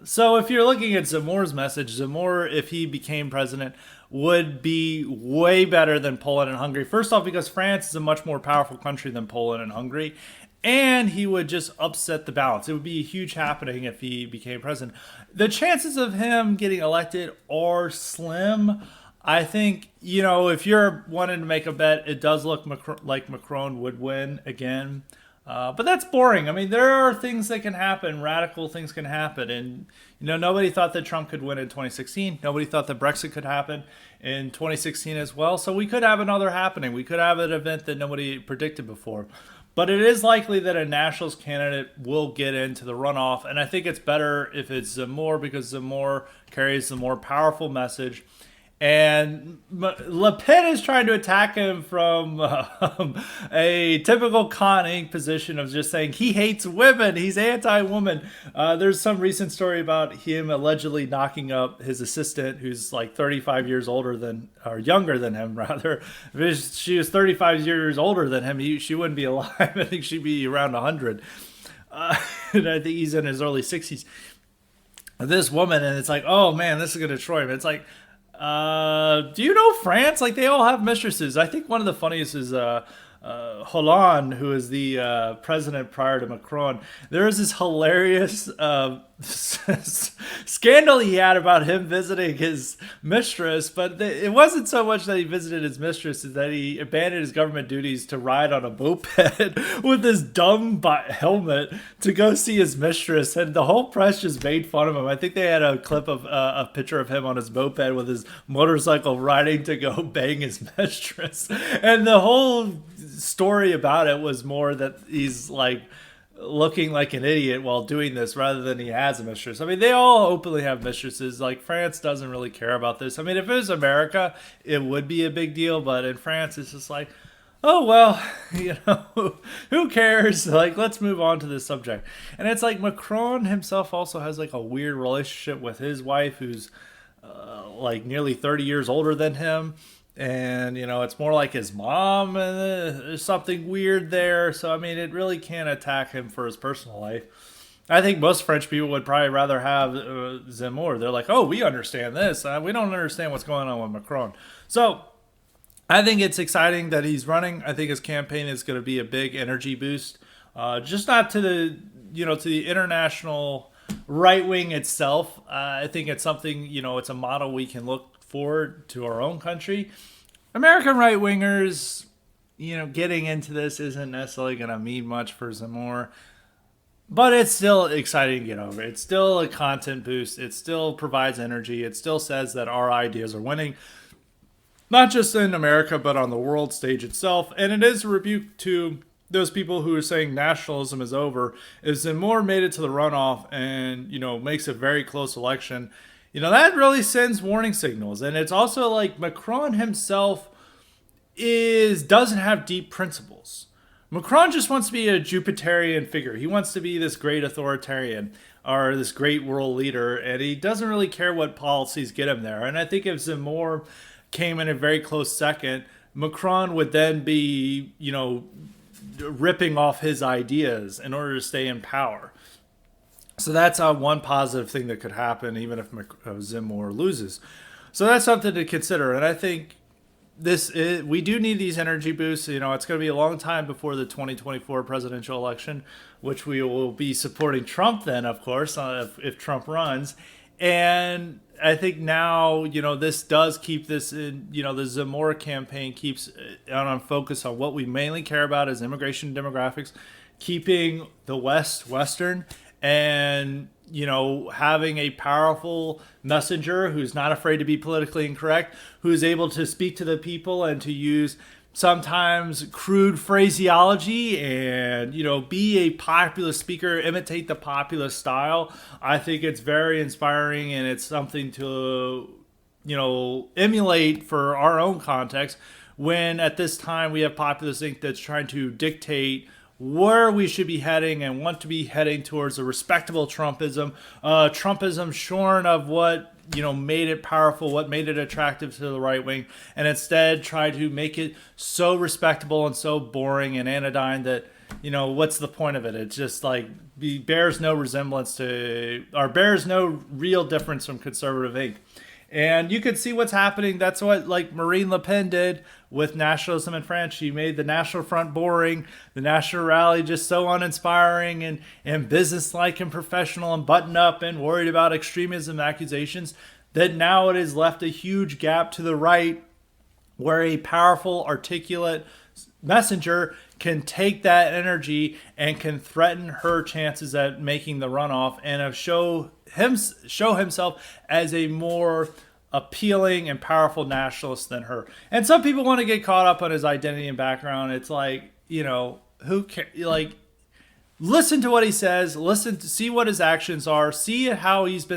Speaker 1: So if you're looking at Zemmour's message, Zemmour, if he became president, would be way better than Poland and Hungary. First off, because France is a much more powerful country than Poland and Hungary, and he would just upset the balance. It would be a huge happening if he became president. The chances of him getting elected are slim. I think, if you're wanting to make a bet, it does look like Macron would win again. But that's boring. I mean, there are things that can happen. Radical things can happen. And, nobody thought that Trump could win in 2016. Nobody thought that Brexit could happen in 2016 as well. So we could have another happening. We could have an event that nobody predicted before. But it is likely that a nationalist candidate will get into the runoff. And I think it's better if it's Zemmour because Zemmour carries the more powerful message. And Le Pen is trying to attack him from a typical conning position of just saying he hates women. He's anti-woman. There's some recent story about him allegedly knocking up his assistant, who's like 35 years older than, or younger than him, rather. If she was 35 years older than him, she wouldn't be alive. I think she'd be around 100. And I think he's in his early 60s. This woman, and it's like, oh man, this is going to destroy him. It's like, do you know France? Like, they all have mistresses. I think one of the funniest is Hollande, who is the president prior to Macron. There was this hilarious scandal he had about him visiting his mistress, but it wasn't so much that he visited his mistress, is that he abandoned his government duties to ride on a moped with this dumb helmet to go see his mistress, and the whole press just made fun of him. I think they had a clip of a picture of him on his moped with his motorcycle riding to go bang his mistress, and the whole story about it was more that he's like looking like an idiot while doing this rather than he has a mistress. I mean, they all openly have mistresses. Like, France doesn't really care about this. I mean, if it was America, it would be a big deal, but in France, it's just like, oh, well, who cares? Like, let's move on to this subject. And it's like Macron himself also has like a weird relationship with his wife, who's like nearly 30 years older than him. And, it's more like his mom, and there's something weird there. So, I mean, it really can't attack him for his personal life. I think most French people would probably rather have Zemmour. They're like, oh, we understand this. We don't understand what's going on with Macron. So, I think it's exciting that he's running. I think his campaign is going to be a big energy boost. Just not to the, to the international right wing itself. I think it's something, it's a model we can look forward to our own country. American right wingers, getting into this isn't necessarily going to mean much for Zemmour, but it's still exciting to get over. It's still a content boost. It still provides energy. It still says that our ideas are winning, not just in America, but on the world stage itself. And it is a rebuke to those people who are saying nationalism is over. If Zemmour made it to the runoff and, makes a very close election, that really sends warning signals. And it's also like Macron himself doesn't have deep principles. Macron just wants to be a Jupiterian figure. He wants to be this great authoritarian or this great world leader, and he doesn't really care what policies get him there. And I think if Zemmour came in a very close second, Macron would then be, ripping off his ideas in order to stay in power. So that's one positive thing that could happen, even if Zemmour loses. So that's something to consider. And I think, we do need these energy boosts. It's going to be a long time before the 2024 presidential election, which we will be supporting Trump then, of course, if Trump runs. And I think now, this does keep this in, the Zemmour campaign keeps on focus on what we mainly care about is immigration and demographics, keeping the Western, and having a powerful messenger who's not afraid to be politically incorrect, who's able to speak to the people and to use sometimes crude phraseology and, be a populist speaker, imitate the populist style. I think it's very inspiring, and it's something to, emulate for our own context when at this time we have Populist Inc. that's trying to dictate where we should be heading and want to be heading towards a respectable Trumpism shorn of what made it powerful, what made it attractive to the right wing, and instead try to make it so respectable and so boring and anodyne that what's the point of it? It's just like bears no resemblance to, or bears no real difference from conservative Inc. And you could see what's happening. That's what Marine Le Pen did with nationalism in France. She made the National Front boring, the National Rally just so uninspiring and businesslike and professional and buttoned up and worried about extremism accusations, that now it has left a huge gap to the right where a powerful, articulate messenger can take that energy and can threaten her chances at making the runoff and show himself as a more appealing and powerful nationalist than her. And some people want to get caught up on his identity and background. It's who cares? Listen to what he says, listen to see what his actions are, see how he's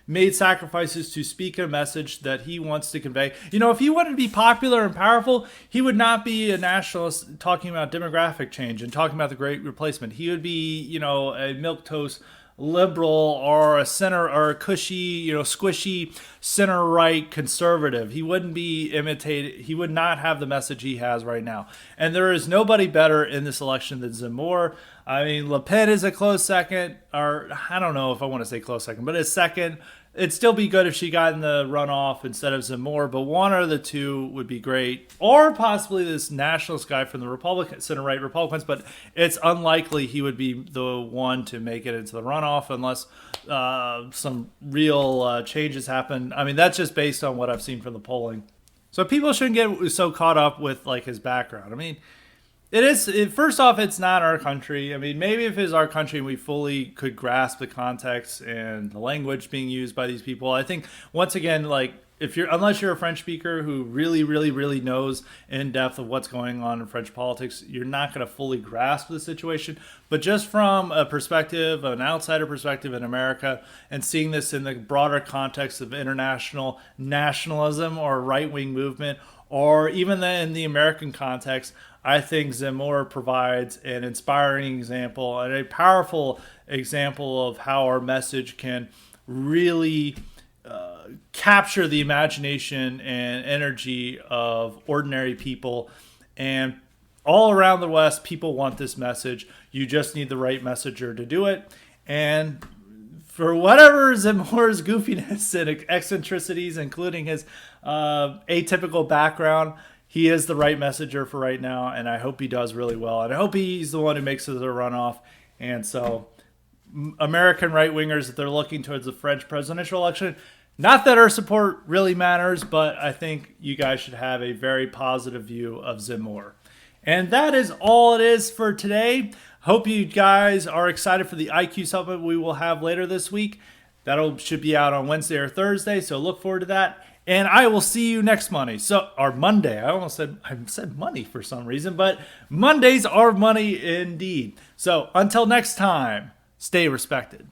Speaker 1: made sacrifices to speak a message that he wants to convey. If he wanted to be popular and powerful, he would not be a nationalist talking about demographic change and talking about the Great Replacement. He would be, a milquetoast liberal or a center or a cushy, squishy center-right conservative. He wouldn't be imitated. He would not have the message he has right now. And there is nobody better in this election than Zemmour. I mean, Le Pen is a close second, or I don't know if I want to say close second, but a second. It'd still be good if she got in the runoff instead of Zemmour, but one or the two would be great. Or possibly this nationalist guy from the center-right Republicans, but it's unlikely he would be the one to make it into the runoff unless some real changes happen. I mean, that's just based on what I've seen from the polling. So people shouldn't get so caught up with his background. I mean, first off, it's not our country. I mean, maybe if it was our country and we fully could grasp the context and the language being used by these people, I think once again, unless you're a French speaker who really, really, really knows in depth of what's going on in French politics, you're not going to fully grasp the situation. But just from a perspective, an outsider perspective in America, and seeing this in the broader context of international nationalism or right-wing movement, or even in the American context, I think Zemmour provides an inspiring example and a powerful example of how our message can really capture the imagination and energy of ordinary people. And all around the West, people want this message. You just need the right messenger to do it. And for whatever Zemmour's goofiness and eccentricities, including his atypical background, he is the right messenger for right now, and I hope he does really well. And I hope he's the one who makes it a runoff. And so, American right-wingers, if they're looking towards the French presidential election, not that our support really matters, but I think you guys should have a very positive view of Zemmour. And that is all it is for today. Hope you guys are excited for the IQ supplement we will have later this week. Should be out on Wednesday or Thursday, so look forward to that. And I will see you next Monday. Monday. I said money for some reason, but Mondays are money indeed. So until next time, stay respected.